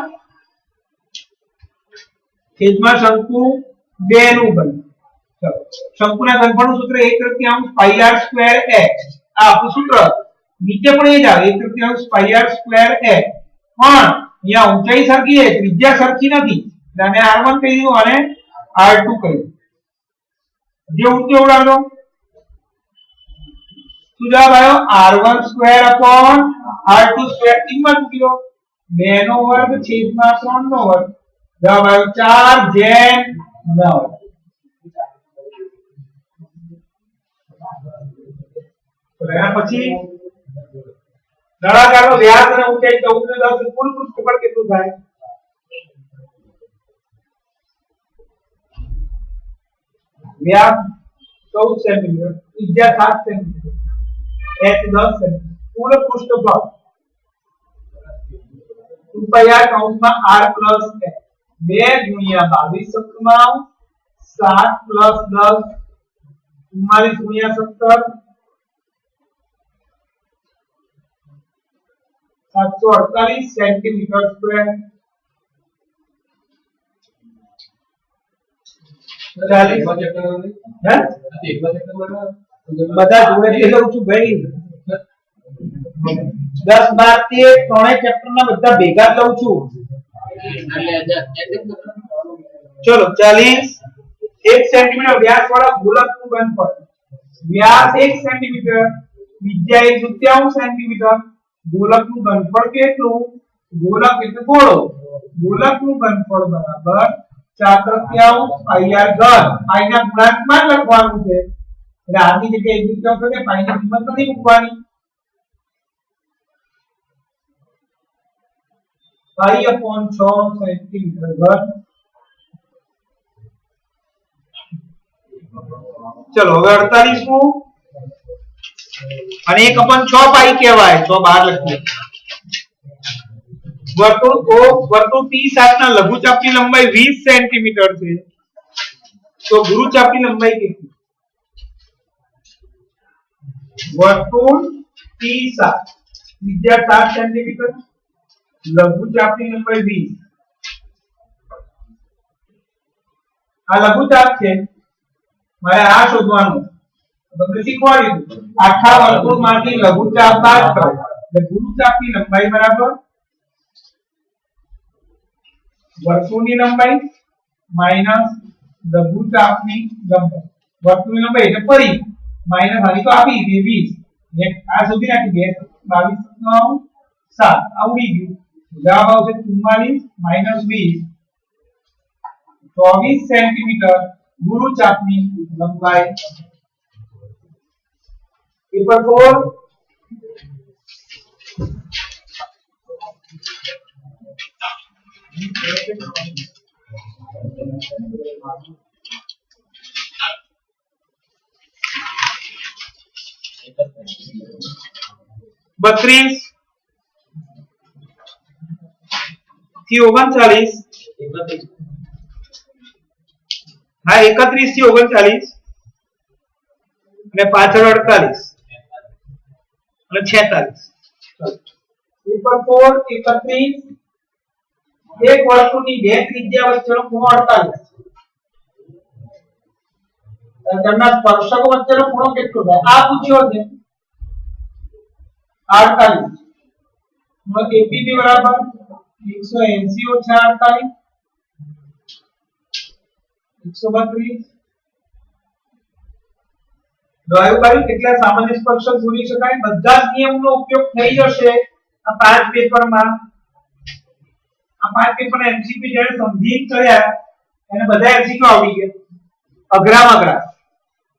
છેદમાં શંકુ 2 નું ઘનફળ. શંકુના ઘનફળનું સૂત્ર 1/3 પાઈ r સ્ક્વેર x. આ આપણું સૂત્ર નીચે પણ એ જ આવે 1/3 પાઈ r સ્ક્વેર x. પણ અહીંયા ઊંચાઈ સરખી છે, ત્રિજ્યા સરખી નથી. એટલે આને r1 કહી દઉં અને r2 કહી દઉં. જે ઊંચો ઉડાડો શું જવાબ આવ્યો? r1 square upon r2 square. કિંમત મૂકી દો 2 નો વર્ગ છેદમાં 3 નો વર્ગ. જવાબ આવ્યો 4/9. એના પછી નળાકારનો વ્યાસ અને ઊંચાઈ 14 ને 10 કુલ પૃષ્ઠફળ કેટલું થાય? વ્યાસ 14 સેન્ટીમીટર, ત્રિજ્યા 7 સેન્ટીમીટર, h 10 સેન્ટીમીટર. કુલ પૃષ્ઠફળ 2πr કૌંસમાં r પ્લસ h 2 ગુણ્યા 22 7 પ્લસ 10 44 ગુણ્યા 17 748 સેન્ટીમીટર સ્ક્વેર. બધા ચેપ્ટર હે બધા જોડે લઈ લઉં છું ભાઈ. 10 12 13 ત્રણેય ચેપ્ટર ના બધા ભેગા જ લઉં છું. ચલો 40 1 સેન્ટીમીટર વ્યાસ વાળા ગોલકનું ઘનફળ. વ્યાસ 1 સેન્ટીમીટર, ત્રિજ્યા 1/4 સેન્ટીમીટર. ગોલકનું ઘનફળ કેટલું? ગોલક એટલે ગોળો. ગોલકનું ઘનફળ બરાબર 4/3 પાઈ r ઘન. પાઈ ના ગુણાંકમાં જ લખવાનું છે એટલે આની જગ્યાએ 1/4 છે પાઈ ની કિંમત નથી મૂકવાની. પાઈ/6 સેન્ટીમીટર ઘન. ચલો હવે 48 મુ અને 1/6 પાઈ કહેવાય. 6 બહાર લખીએ. વર્તુળ P7 ના લઘુચાપની લંબાઈ 20 સેન્ટીમીટર છે તો ગુરુચાપની લંબાઈ કેટલી? વર્તુળ P7 ત્રિજ્યા 7 સેન્ટીમીટર, લઘુચાપની લંબાઈ 20. આ લઘુચાપ છે, મારે આ શોધવાનું. તમને શીખવાડ્યું આખા વર્તુળમાંથી લઘુચાપ બાદ કરો એટલે ગુરુચાપની લંબાઈ બરાબર વર્તુળની લંબાઈ માઈનસ લઘુચાપની લંબાઈ. વર્તુળની લંબાઈ એટલે ફરી માઈનસ આની તો આપી દીધી 20 આ સુધી નાખી 2 22 7 આવડી ગયું. જવાબ આવશે 44 માઈનસ 20 24 સેન્ટીમીટર ગુરુચાપની લંબાઈ. પેપર 4 32 થી 39. હા 31 થી 39 અને પાછળ 48 અને 46. પેપર 4 31 એક વર્તુળની બે ત્રિજ્યા વચ્ચેનો ખૂણો 48. તેમના સ્પર્શકો વચ્ચેનો ખૂણો કેટલો થાય? આ પૂછ્યો છે 48. ખૂણો APB બરાબર 180 ઓછા 48 132. જોયું ભાઈ કેટલા સામાન્ય સ્પર્શક દોરી શકાય? બધા જ નિયમનો ઉપયોગ થઈ જશે આ પાંચ પેપરમાં. આ પાંચ પેપરના એમસીક્યુ જ્યારે સમજી કર્યા એને બધા એમસીક્યુ આવડી ગયા. અઘરામાં અઘરા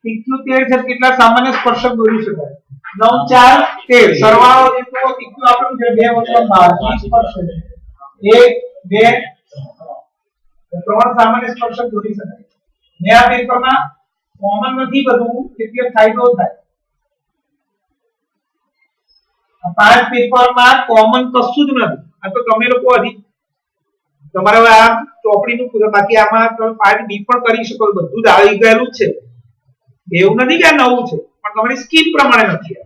71 છે કેટલા સામાન્ય સ્પર્શક દોરી શકાય? 9 4 13 સરવાળો જેટલો ટીક્યુ આપણું છે 2 વત્તા 12 સ્પર્શક 1 2 ત્રણ સામાન્ય સ્પર્શક દોરી શકાય. ને આ પેપરમાં કોમન નથી બધું એટલે ફાયદો થાય. આ પાંચ પેપરમાં કોમન કશું જ નથી. આ તો તમે લોકો હજી તમારે આ ચોપડીનું બાકી આમાં તમે પાર્ટ બી પણ કરી શકો, બધું જ આવી ગયેલું છે. એવું નથી કે આ નવું છે પણ તમારી સ્કીલ પ્રમાણે નથી.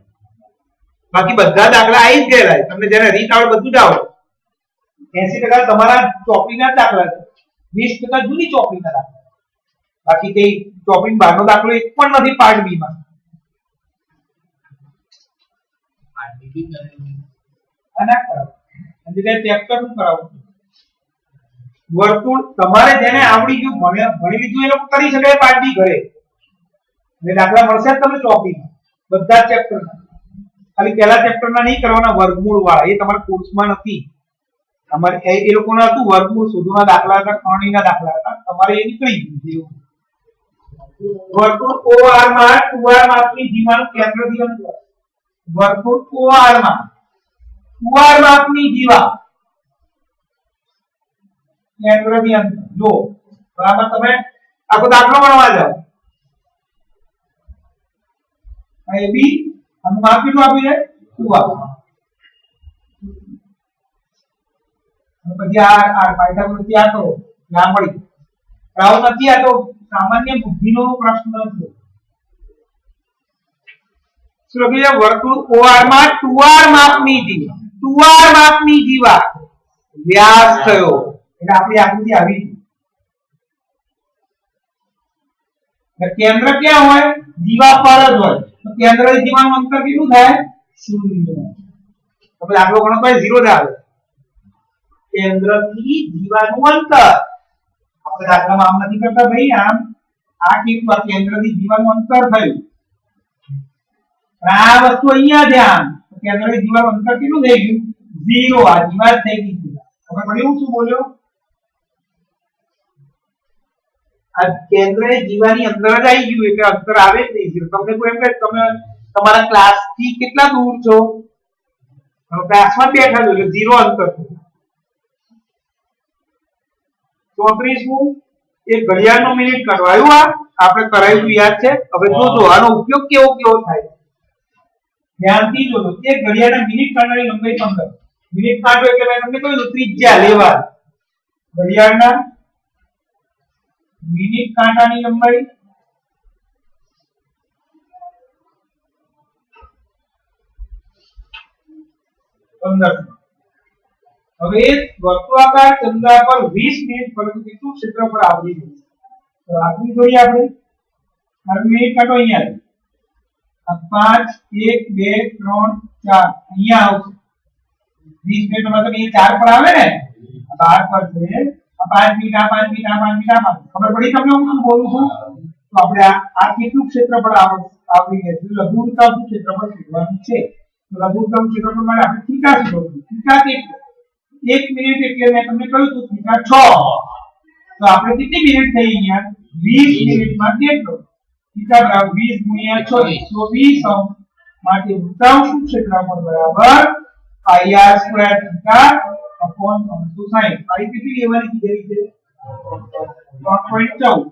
બાકી બધા દાખલા આવી જ ગયેલા. તમને જેને રીત આવડે બધું જ આવડે. 80% તમારા ચોપડીના દાખલા છે, 20% જૂની ચોપડીના દાખલા. બાકી તે ચોપડી બહારનો દાખલો એક પણ નથી પાર્ટ બી માં. આના કરાવો અને જે ચેપ્ટર નું કરાવો. વર્તુળ તમારે જેને આવડી ગયું ભણી લીધું એ લોકો કરી શકે પાર્ટ બી ઘરે. એટલે દાખલા મળશે તમને ચોપડીમાં બધા ચેપ્ટર ના. ખાલી પહેલા ચેપ્ટર ના નહીં કરવાના વર્ગમૂળ વાળા, એ તમારા કોર્સમાં નથી. તમારે એ લોકોના હતું વર્ગમૂળ શોધવાના દાખલા હતા, કર્ણીના દાખલા હતા, તમારે એ નીકળી ગયું. વર્તુળ OR માં 2R માપની જીવાનું કેન્દ્રથી અંતર. વર્તુળ OR માં 2R માપની જીવા કેન્દ્રથી અંતર. જો બરાબર તમે આખો દાખલો ગણવા જાઓ. AB અને માપ કેટલું આપ્યું છે 2R. અને પછી આ પાયથાગોરસથી આ કરો આ મળી. આવું નથી, આ તો સામાન્ય બુદ્ધિનો પ્રશ્ન છે. શું લખ્યું છે? વર્તુળ OR માં 2R માપની જીવા. ટુવાર માપની જીવા વ્યાસ થયો એટલે આપણી આકૃતિ આવી છે કેન્દ્ર ક્યાં હોય જીવા પર જ હોય તો કેન્દ્ર થી જીવાનું અંતર કેટલું થાય 0 તમે દાખલો ગણો તો 0 જ આવે કેન્દ્ર થી જીવાનું અંતર આપણે દાખલામાં આમ નથી કરતા ભાઈ આમ આ કેટલું કેન્દ્ર થી જીવાનું અંતર થયું આ વસ્તુ અહીંયા ધ્યાન કેન્દ્ર થી જીવાનું અંતર કેટલું થઈ ગયું 0 આ જીવા થઈ ગઈ ખબર પડી હું શું બોલ્યો આ કેન્દ્ર જીવાની અંદર જ આવી ગયું એટલે અંતર આવે જ નહીં તમને કોઈ એમ કહે તમે તમારા ક્લાસ થી કેટલા દૂર છો ક્લાસમાં બેઠા છો એટલે 0 અંતર છે 34મું એ ઘડિયાળનો મિનિટ કરાયું આ આપણે કરાયું યાદ છે હવે જોજો આનો ઉપયોગ કેવો થાય ધ્યાનથી જોજો કે ઘડિયાળના મિનિટ કાંટાની લંબાઈ 15 મિનિટ કાંટો એટલે મેં તમને કહ્યું ત્રિજ્યા લેવા ઘડિયાળના મિનિટ કાંટાની લંબાઈ 15 હવે વર્તુળાકાર ચંદ્રા પર 20 મિનિટ પરંતુ કેટલું ક્ષેત્રફળ આવરી છે તો આકૃતિ જોઈએ આપણે આ મિનિટ કાંટો અહીંયા આ 5 1 2 3 4 અહીંયા આવશે 20 મિનિટ મતલબ એ 4 પર આવે ને 12 પર છે આ 5 મિનિટ આ 5 મિનિટ આ 5 મિનિટ આ 5 ખબર પડી તમને હું શું બોલું છું તો આપણે આ કેટલું ક્ષેત્રફળ આવરી છે લઘુત્તમ ક્ષેત્રફળ શોધવાનું છે તો લઘુત્તમ ક્ષેત્રફળ માટે આપણે થીટા શોધવું થીટા કેટલું 1 મિનિટ એટલે મેં તમને કહ્યું તો થીટા 6 તો આપણે કેટલી મિનિટ થઈ અહીંયા 20 મિનિટમાં કેટલો થીટા બરાબર 20 ગુણ્યા 6 120 અંશ માટે વૃત્તાંશ ક્ષેત્રફળ બરાબર પાઈ r સ્ક્વેર થીટા અપોન 360 પાઈ કેટલી લેવાની કીધેલી છે 3.14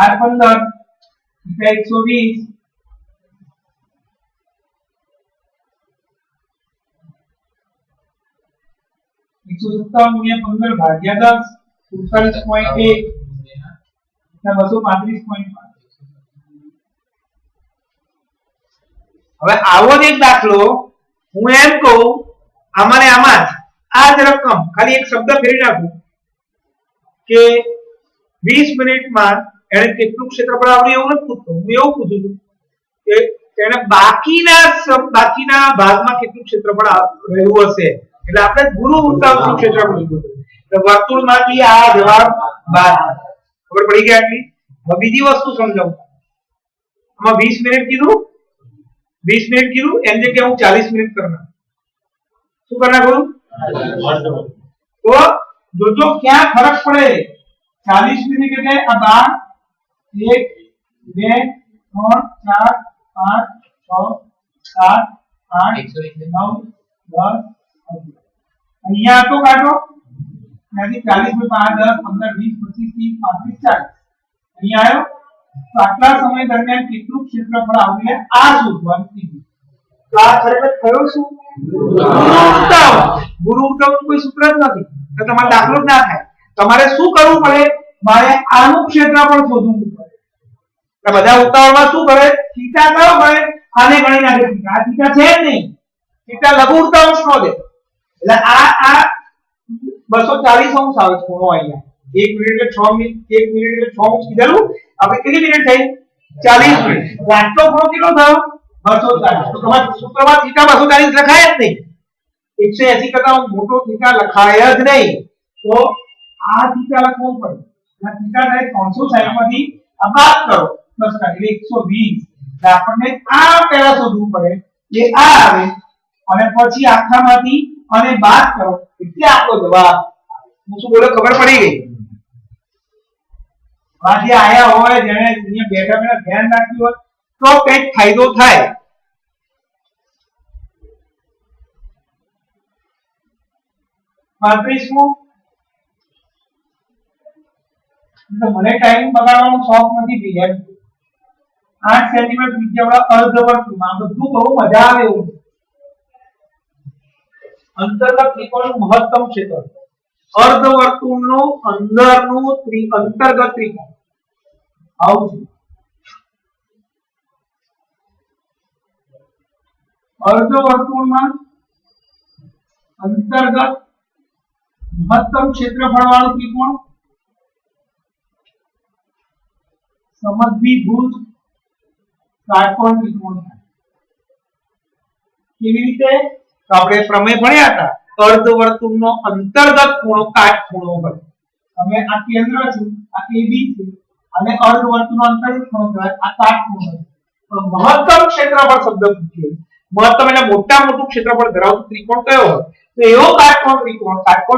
r 15 થીટા 120 157 ગુણ્યા 15 ભાગ્યા 10 47.1 235.5 હવે આવો જ એક દાખલો હું એમ કહું આમાં ને આમાં આ જ રકમ ખાલી એક શબ્દ ફેરવી નાખું કે 20 મિનિટમાં એને કેટલું ક્ષેત્રફળ આવડ્યું એવું નથી પૂછતો હું એવું પૂછું છું કે તેને બાકીના ભાગમાં કેટલું ક્ષેત્રફળ રહ્યું હશે એટલે આપણે ગુરુ વૃત્તાંશનું ક્ષેત્રફળ લીધું એટલે વર્તુળમાંથી આ જવાબ 12 ખબર પડી ગઈ આટલી હવે બીજી વસ્તુ સમજાવું આમાં 20 મિનિટ કીધું એની જગ્યાએ હું 40 મિનિટ કરના શું કરના કરું તો જોજો ક્યાં ફરક પડે 40 મિનિટ એટલે આ 12 1 2 3 4 5 6 7 8 9 10 અહીંયા તો કાઢો ત્યાંથી 40 5 10 15 20 25 30 35 40 અહીંયા આવ્યો તો આટલા સમય દરમિયાન કેટલું ક્ષેત્રફળ આવશે આ શોધવાનું કીધું આ ખરેખર થયો શું ગુરુત્તમ કોઈ સૂત્ર જ નથી તો તમારો દાખલો જ ના થાય તમારે શું કરવું પડે મારે આનું ક્ષેત્રફળ શોધવું પડે એટલે બધા ઉતાવળમાં શું કરે થીટા કયો કરે આને ગણી નાખે આ થીટા છે જ નહીં થીટા લઘુત્તમ શોધે એટલે આ 240 અંશ આવે ખૂણો અહીંયા 1 મિનિટ એટલે 6 મિનિટ 1 મિનિટ એટલે 6 અંશ કીધેલું આપણે કેટલી મિનિટ થઈ 40 મિનિટ આટલો ખૂણો કેટલો થયો 240 તો તમારા સૂત્રમાં થીટા 240 લખાય જ નહીં 180 કરતા મોટો થીટા લખાય જ નહીં તો આ થીટા લખવો પડે આ થીટા થાય 360 માંથી આ બાદ કરો પ્લસ એટલે 120 એટલે આપણને આ પહેલા શોધવું પડે એ આ આવે અને પછી આખામાંથી અને બાદ કરો એટલે આપણો જવાબ હું શું બોલ્યો ખબર પડી ગઈ બાકી આયા હોય જેને અહીંયા બેઠા બેઠા ધ્યાન રાખ્યું હોય તો કંઈક ફાયદો થાય 35મું તો મને ટાઈમ બગાડવાનો શોખ નથી ભઈ 8 સેન્ટીમીટર ત્રિજ્યાવાળા અર્ધવર્તુળમાં બધું બહુ મજા આવે એવું અંતર્ગત ત્રિકોણનું મહત્તમ ક્ષેત્ર અર્ધવર્તુળનો અંદરનું અંતર્ગત ત્રિકોણ આવું છે અર્ધવર્તુળમાં અંતર્ગત મહત્તમ ક્ષેત્રફળ વાળો ત્રિકોણ સમદ્વિભુજ કાટકોણ ત્રિકોણ થાય. કેવી રીતે? તો આપણે પ્રમેય ભણ્યા હતા, અર્ધવર્તુળનો અંતર્ગત ખૂણો કાટખૂણો હોય. હવે આ કેન્દ્ર છે, આ AB છે, અને અર્ધવર્તુળનો અંતર્ગત ખૂણો કહેવાય આ કાટખૂણો. પણ મહત્તમ ક્ષેત્રફળ શબ્દ પૂછ્યો, મહત્તમ એટલે મોટા મોટું ક્ષેત્રફળ ધરાવતું ત્રિકોણ કયો હોય? તો એવો કાટકોણ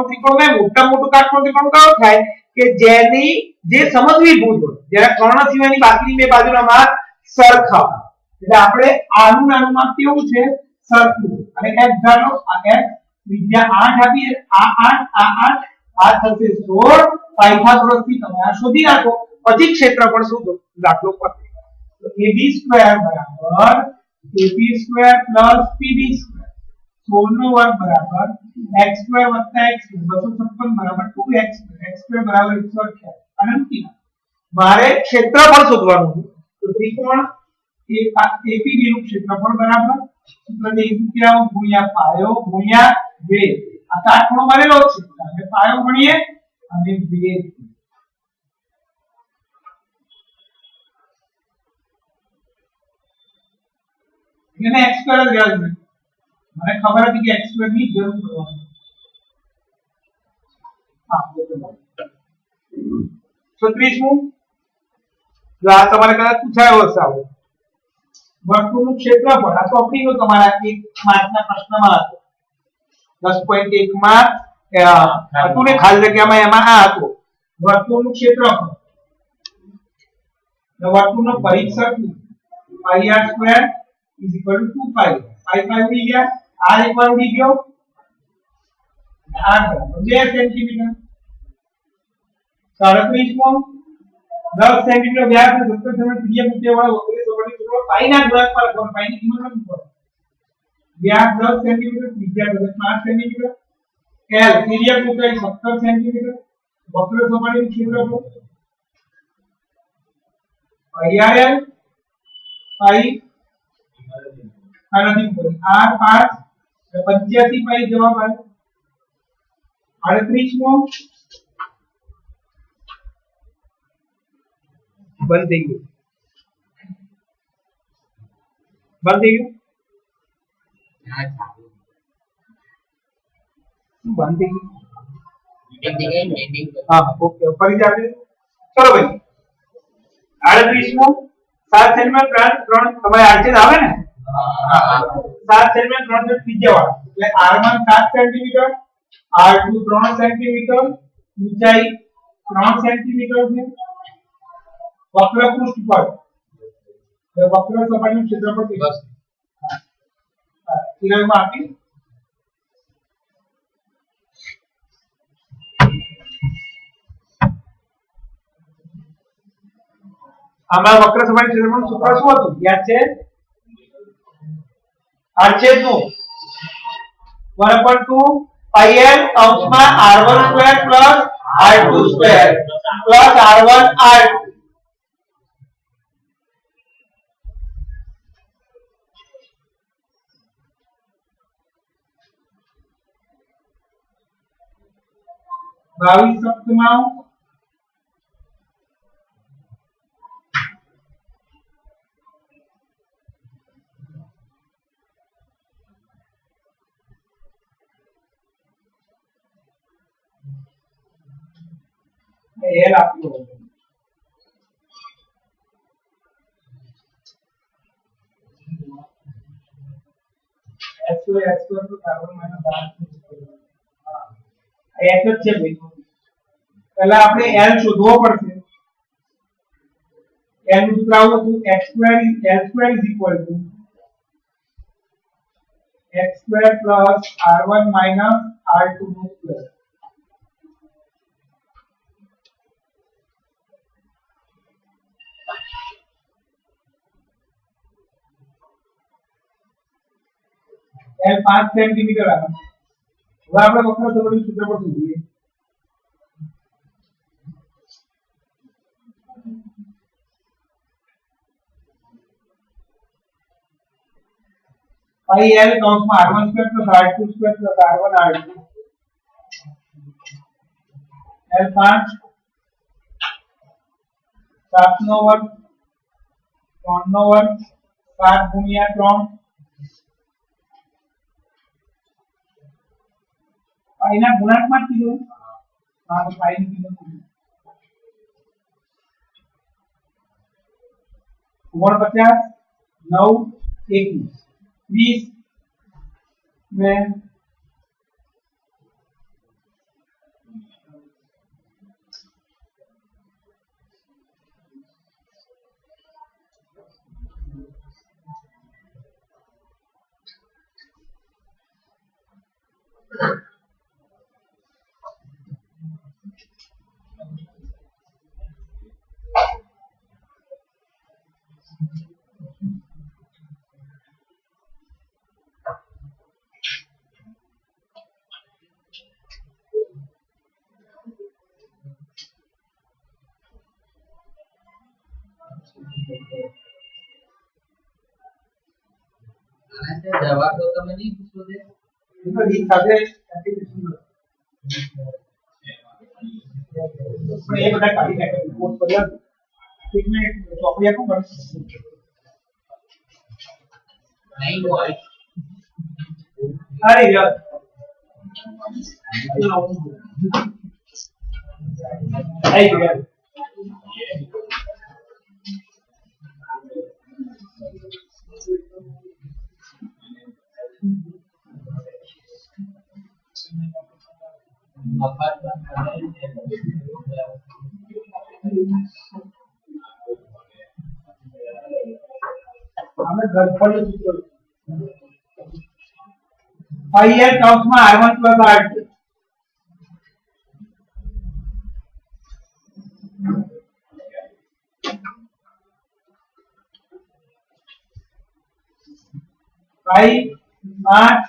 ત્રિકોણમાં મોટા મોટું કાટકોણ ત્રિકોણ કયો થાય કે જેની જે સમદ્વિભુજ હોય, જ્યારે કર્ણ સિવાયની બાકીની બે બાજુના માપ સરખા હોય. એટલે આપણે આનું નાનું માપ કેવું છે? સરખું. અને x ધારો, આ x ત્રિજ્યા 8 આપીએ, આ 8 આ 8 આ થશે 16. પાયથાગોરસ થી તમે આ શોધી રાખો, પછી ક્ષેત્રફળ શોધો, દાખલો પતે. તો ab સ્ક્વેર બરાબર ab square plus pb square 16 નો વર્ગ બરાબર x સ્ક્વેર વત્તા x સ્ક્વેર 256 બરાબર 2x સ્ક્વેર x સ્ક્વેર બરાબર 128. અને મૂકી મારે ક્ષેત્રફળ શોધવાનું છે. તો ત્રિકોણ APB નું ક્ષેત્રફળ બરાબર સૂત્રને એકુત્યાઓ ગુણ્યા પાયો ગુણ્યા વેધ. આ કાટખૂણો બનેલો છે એટલે પાયો ગણીએ અને વેધ. એને x સ્ક્વેર જ યાદ રાખો. મને ખબર હતી કે x સ્ક્વેર ની જરૂર પડવાની. હા, 36મું જો આ તમારે કદાચ પૂછાયો હશે આવો વર્તુળનું ક્ષેત્રફળ. આ ચોપડીનો તમારા 1 માર્કના પ્રશ્નમાં હતો 10.1 માં હતું ને ખાલી જગ્યામાં, એમાં આ હતો વર્તુળનું ક્ષેત્રફળ. વર્તુળનો પરિઘ પાઈ r સ્ક્વેર = 2 પાઈ. પાઈ પાઈ ઉડી ગયા, r એક વાર ઉડી ગયો, r બરાબર 2 સેન્ટીમીટર. 37મો 10 સેન્ટીમીટર વ્યાસ અને 17 સેન્ટીમીટર ત્રિજ્યા મૂક્યા વાળો વક્ર સપાટી ક્ષેત્રફળ પાઈ ના ગુણાકાર પર પાઈ ની કિંમત નથી પડે. વ્યાસ 10 સેન્ટીમીટર, ત્રિજ્યા 5 સેન્ટીમીટર, l ત્રિજ્યા મૂક્યા 17 સેન્ટીમીટર, વક્ર સપાટીનું ક્ષેત્રફળ પાઈ r પાઈ આનાથી ઉપર r 5 85 પાઈ જવાબ આવ્યો. 38મો બંધ થઈ ગયું. બંધ થઈ ગયું. બંધ થઈ ગયું. હા, ઓકે. ફરી જાતે ચલો ભાઈ. 38મો 7 સેન્ટીમીટર 3 તમારે આરચેદ આવે ને? હા. 7 સેન્ટીમીટર 3 ત્રિજ્યા વાળા એટલે r1 7 સેન્ટીમીટર, r2 3 સેન્ટીમીટર, ઊંચાઈ 3 સેન્ટીમીટર છે. વક્ર પૃષ્ઠ પર વક્ર સપાટીનું ક્ષેત્રફળ કેટલું છે? કિલોમાં આપી આમાં વક્ર સપાટી ક્ષેત્રફળનું સૂત્ર શું હતું? યાદ છે? આરછેદનું 1/2 પાઈ l કૌંસમાં r1 square r2 square r1 r2. બાવીસ સપ્તમાં એલ આપ્યો x2 તો કાર્બન માઈનસ r h જ છે ભાઈ. પહેલા આપણે l શોધવો પડશે. l નું સૂત્ર આવું હતું x2 plus r1 minus r2 નો સ્ક્વેર. l 5 સેન્ટીમીટર આવે. હવે આપણે વક્ર સપાટીનું ક્ષેત્રફળ શોધીએ. पाई l कौंसમાં r1 square plus r2 square plus r1 r2 l 5 7 નો વર્ગ 3 નો વર્ગ 7 ગુણ્યા 3 પાઈના ગુણાંકમાં કીધું હા તો પાઈની કિંમત 49 9 21 20 में जवाब तो તમે નહીં પૂછો દે तो ये સાથે એપ્લિકેશન પણ એ બધા કાઢી નાખે કોડ કર્યા એક મિનિટ ચોપડી આપો બસ નહીં હોય અરે યાર આઈ ગયા हमें घनफल सूत्र पाई r कौंसમાં r1 + r2 पाई 5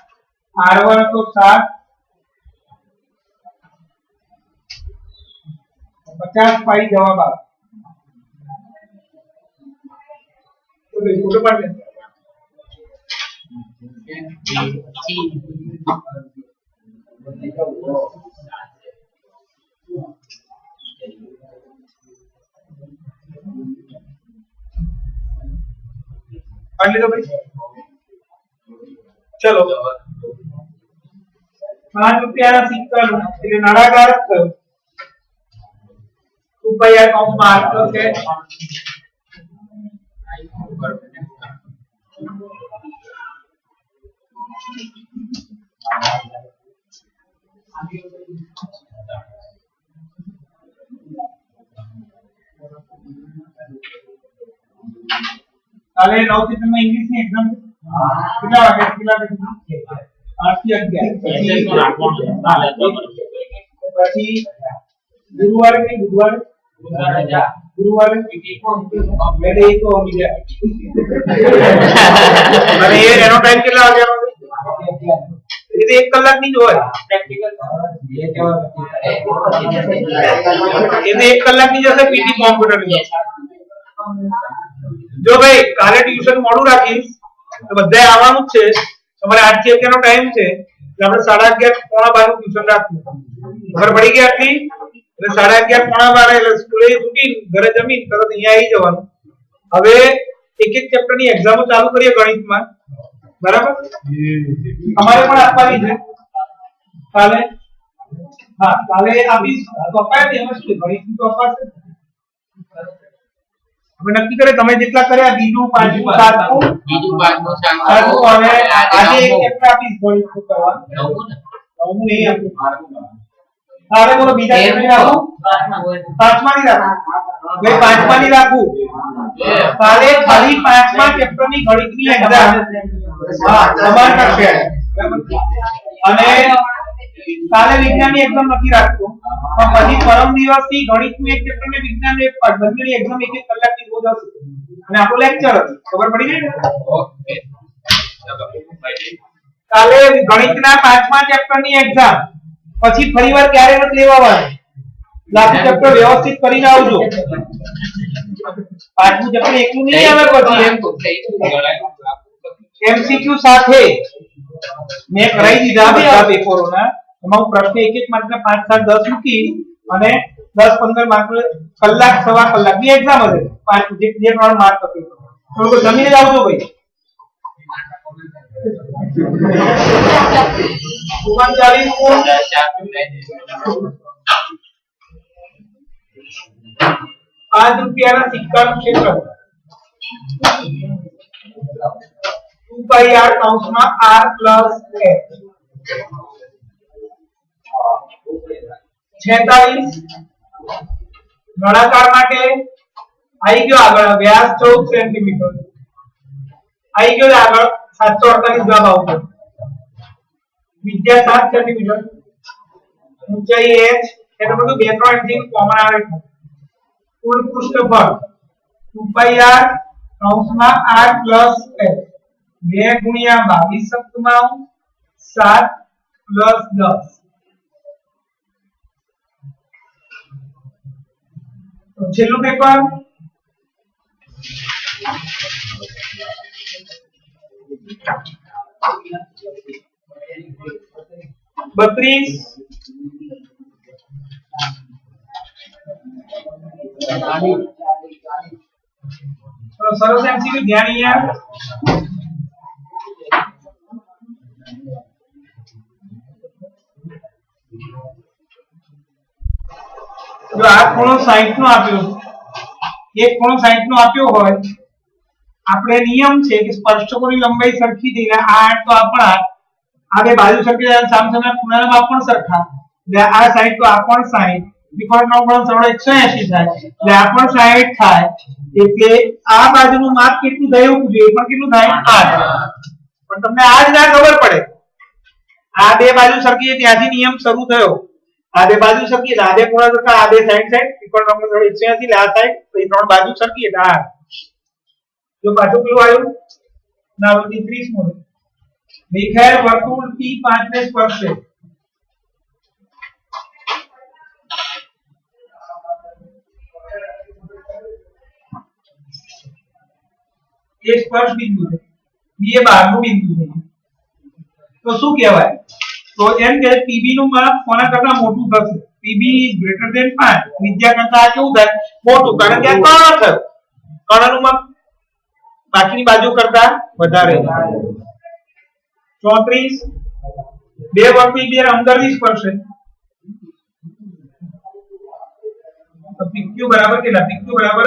r1 तो 7 50 पाई जवाब आ तो बिल्कुल पढ़ लेते पढ़ ली तो भाई चलो 5 રૂપિયાના સિક્કા એટલે નળાકાર થયો 2πr કૌંસમાં r પ્લસ h કાલે 9 થી તમે ઇંગ્લિશ ની એક્ઝામ કેટલા વાગે 8 થી 11 પછી ગુરુવારે કે બુધવારે ગુરુવારે મેરે એક हो गया અને એનો ટાઈમ કેટલા વાગ્યાનો એ 1 કલાકની જ હોય પ્રેક્ટિકલ એ 1 કલાકની જશે પીટી કોમ્પ્યુટરની જો ભાઈ કાલે ટ્યુશન મોડું રાખીશ તો બધાય આવવાનું જ છે તમારે 8 થી 11 નો ટાઈમ છે એટલે આપણે 11:30 પોણા 12 ટ્યુશન રાખવું ખબર પડી ગઈ આટલી એટલે 11:30 પોણા 12 એટલે સ્કૂલે છૂટી ઘરે જમીન તરત અહીંયા આવી જવાનું હવે એક એક ચેપ્ટર ની એક્ઝામો ચાલુ કરીએ ગણિતમાં બરાબર અમારે પણ આપવાની છે કાલે હા કાલે આપી તો અપાય ને એમાં શું ગણિત તો અપાશે હવે નક્કી કરે તમે જેટલા કર્યા બીજું પાંચમું સાતમું સાતમું અને આજે એક ચેપ્ટર આપીશ ગણિત નું કરવાનું નવમું નહીં આપું તારે બોલો બીજા ચેપ્ટર રાખું પાંચમા ની રાખું ભાઈ પાંચમા ની રાખું કાલે ખાલી પાંચમા ચેપ્ટર ની ગણિત ની એક્ઝામ હા સમાન કરશે અને કાલે વિજ્ઞાન ની એક્ઝામ નથી રાખતો પણ પછી પરમ દિવસ થી ગણિત નું એક ચેપ્ટર ને વિજ્ઞાન નું એક પાઠ બંનેની એક્ઝામ 1 કલાક ની રોજ હશે અને આપણો લેક્ચર હશે ખબર પડી ગઈ ને ઓકે કાલે ગણિતના પાંચમા ચેપ્ટર ની એક્ઝામ પછી ફરીવાર ક્યારે નથી લેવાવાનું લાસ્ટ ચેપ્ટર વ્યવસ્થિત કરીને આવજો પાંચમું ચેપ્ટર એકલું નહીં આવે પછી એમ તો એમસીક્યુ સાથે મેં કરાવી દીધા બધા પેપરોના. એમાં હું પ્રશ્ન એક એક માર્કના 5 7 10 મૂકી અને 10 15 માર્ક કલાક સવા કલાકની એક્ઝામ હતી. પાંચ જે 3 માર્ક હતી. થોડું જમીને જ આવજો ભાઈ. 39 ગુણ 5 રૂપિયાના સિક્કાનું ક્ષેત્ર 2 પાઈ r કૌંસમાં r પ્લસ h 46 નળાકાર માટે આવી ગયો આગળ વ્યાસ 14 સેન્ટીમીટર આવી ગયો આગળ 748 જવાબ આવતો. ત્રિજ્યા 7 સેન્ટીમીટર ઊંચાઈ h એટલે બધું 2 3 એમથી કોમન આવે છે. કુલ પૃષ્ઠફળ 2 પાઈ r કૌંસમાં r પ્લસ h 2 ગુણ્યા 22 સપ્તમાઉ 7 પ્લસ 10. તો છેલ્લું પેપર બત્રીસ સરસ એમસીક્યુ ધ્યાન અહીંયા. જો આ ખૂણો 60 નો આપ્યો એક ખૂણો 60 નો આપ્યો હોય આપણે નિયમ છે કે સ્પર્શકોની લંબાઈ સરખી થઈને આ 8 તો આપણા આ બે બાજુ સરખી જાય સામસામેના ખૂણાના માપ પણ સરખા એટલે આ 60 તો આ પણ 60 ત્રિકોણનો કોણ સરળ 180 થાય એટલે આ પણ 60 થાય એટલે આ બાજુનું માપ કેટલું થાય એવું જોઈએ પણ કેટલું થાય 8 પણ તમને આ જ ના ખબર પડે આ બે બાજુ સરખી ત્યાંથી નિયમ શરૂ થયો આ બે બાજુ સરખી આ બે ખૂણા સરખા આ બે સાઈડ ત્રિકોણનો કોણ સરળ 180 એટલે આ સાઈડ તો એ ત્રણ બાજુ સરખી એટલે આ जो पाछो किलो आयो नावती 30 मोल देखाय वर्તુળ P5 ને સ્પર્શે ये स्पर्श बिंदु है ये बाहरનું बिंदु है तो શું કહેવાય તો એમ કે PB નું માપ કોના કરતા મોટું થશે PB > 5 ત્રિજ્યા કરતા કેવું થાય મોટું કારણ કે આ કર્ણ છે કર્ણનું માપ બાકીની બાજુ કરતા વધારે 34 બે વર્તુળ બે અંદરથી સ્પર્શે તો PQ બરાબર કેટલા PQ બરાબર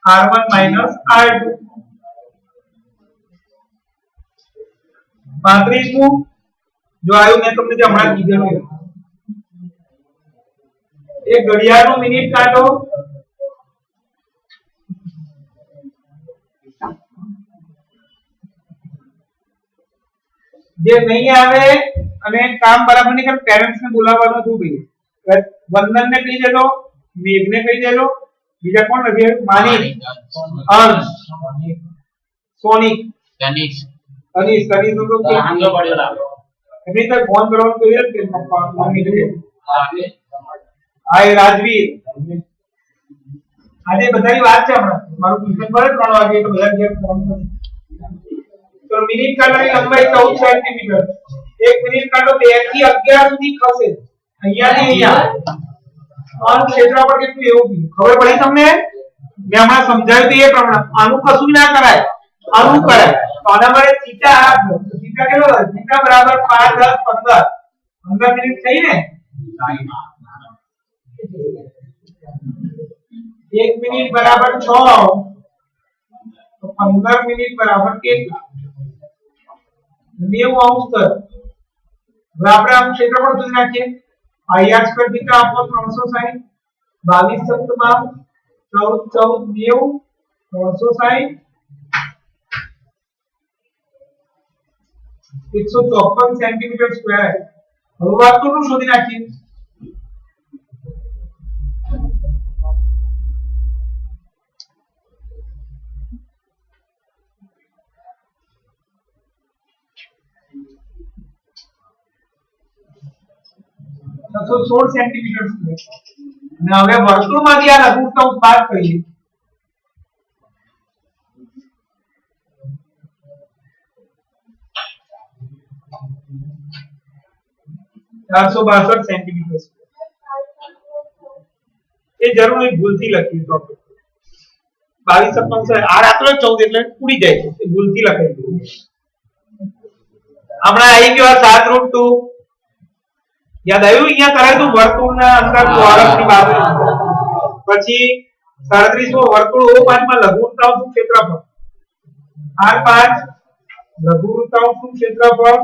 R1 R2 35 મુ જો આયો મેં તમને જે હમણાં કીધેલું એક ઘડિયાળનો મિનિટ કાઢો જે નહીં આવે અને કામ બરાબર નહીં કરે પેરેન્ટ્સ ને બોલાવવાનો છું ભાઈ વંદન ને કહી દેજો મેઘ ને કહી દેજો બીજા કોણ નથી માની અંશ સોનિક અનીશ નું તો આંગો પડ્યો લાગો એમની તો ફોન કરવાનો તો યાર કે મમ્મી જોઈએ હાય રાજવીર આજે બધાની વાત છે હમણાં મારું ટ્યુશન પર 3 વાગે તો બધા ઘેર ફોન કરે तो मिनिट काटोनी लंबाई 14 सेंटीमीटर 1 मिनिट काटो 2 થી 11 સુધી ખસે અહીંયાથી અહીંયા ઓન ક્ષેત્રફળ કેટલું એવું ખબર પડી તમને મેં હમણાં સમજાવ્યું તો એ પ્રમાણે આનું કશું ના કરાય આનું કરાય તો આના માટે થીટા કેટલો થીટા બરાબર 5 10 15 15 મિનિટ થઈ ને 1 મિનિટ બરાબર 6 તો 15 મિનિટ બરાબર કેટલા 90 અંશ પર હવે આપણે આમ ક્ષેત્રફળ શોધી નાખીએ ir સ્ક્વેર થીટા આપો 360 22 સપ્તમાઉ 14 14 90 360 154 સેન્ટીમીટર સ્ક્વેર હવે વર્તુળનું શોધી નાખીએ तो 16 सेंटीमीटर स्क्वायर અને હવે વર્તુળમાંથી આ લઘુત્તમ બાદ કરીએ 462 સેન્ટીમીટર એ જરૂર નહીં ભૂલથી લખ્યું ટોપિક 22 57 આ રાત્રે 14 એટલે ઉડી જાય એ ભૂલથી લખાઈ ગયું હમણાં આવી ગયો 7√2 યાદ આવ્યું અહીંયા કરાય તો વર્તુળના અંદર ચોરસની બાજુ પછી 37મો વર્તુળ O5 માં લઘુવૃત્તાંશનું ક્ષેત્રફળ R5 લઘુવૃત્તાંશનું ક્ષેત્રફળ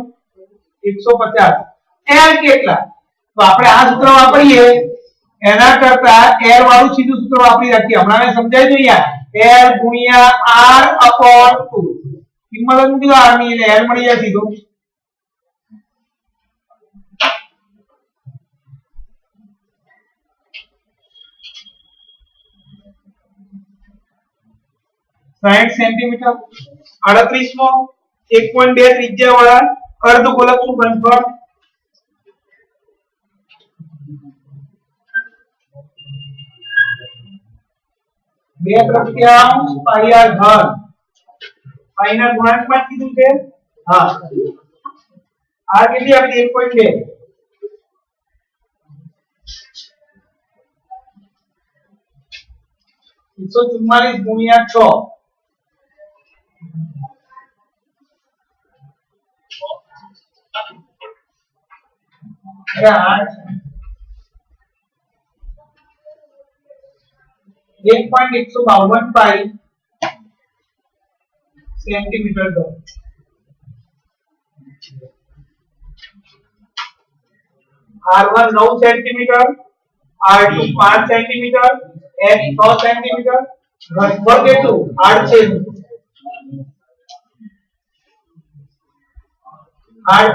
150 L કેટલા તો આપણે આ સૂત્ર વાપરીએ એના કરતા L વાળું સીધું સૂત્ર વાપરી રાખીએ હમણાં મેં સમજાવી દઉં યાર L ગુણ્યા R upon 2 કિંમત મૂકી દો R ની એટલે L મળી જાય સીધું સેન્ટીમીટર 38મો 1.2 ત્રિજ્યા વાળા અર્ધગોલકનું ઘનફળ બે તૃતીયાંશ પાઈ r ઘન પાઈ ના ગુણાંકમાં કીધું છે હા આ કેટલી આપણી 1.2 144 ગુણ્યા 6 1.152 પાઈ સેન્ટીમીટર ઘન R1 9 centimetre R2 5 centimetre H 6 centimetre ઘનફળ કેટલું R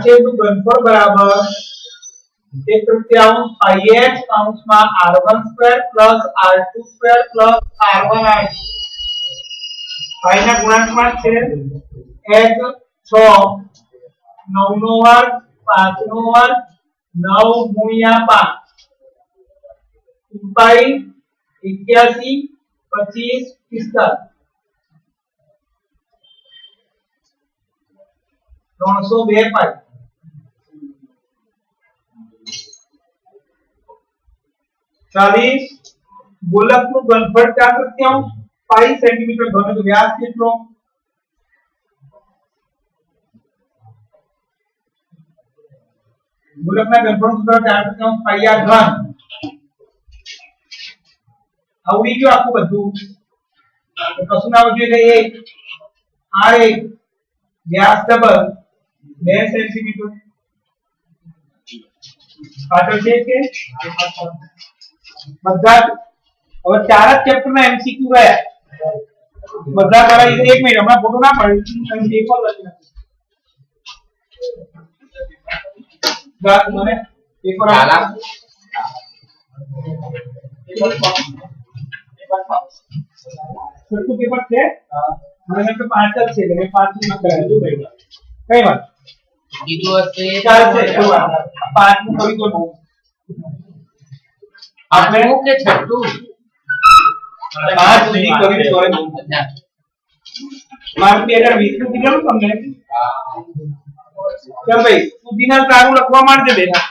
છેદનું ઘનફળ બરાબર 1/3 પાઈ h કૌંસમાં r1² r2² r1r પાઈ ના ગુણાંકમાં છે h 6 9 નો વર્ગ 5 નો વર્ગ 9 ગુણ્યા 5 પાઈ 81 25 45 302 પાઈ ચાલીસ ગોલકનું ઘનફળ 4/3 પાઈ સેન્ટીમીટર ઘન તો વ્યાસ કેટલો ગોલકના ઘનફળનું સૂત્ર 4/3 પાઈ r ઘન આવડી ગયું આખું બધું કશું ના આવડ્યું એટલે 1 r1 વ્યાસ ડબલ 2 સેન્ટીમીટર પાછળ છે કે બધા હવે ચાર જ ચેપ્ટર ના એમસીક્યુ રહ્યા બધા કરાવી 1 મિનિટ હમણાં ફોટો ના પાડી પેપર લખી નાખો મને પેપર આલા છોટું પેપર છે મને તો 5 જ છે એટલે મેં 5 ની કરાવી દઉં ભાઈ કઈ વાત કીધું હશે ચાલશે 5 નું કરી દો આપણે કે છઠ્ઠું 5 સુધી કરી દો માર્ક 2020 નું કીધું તમને ચાલ ભાઈ સુધીના સારું લખવા માંડજે બેટા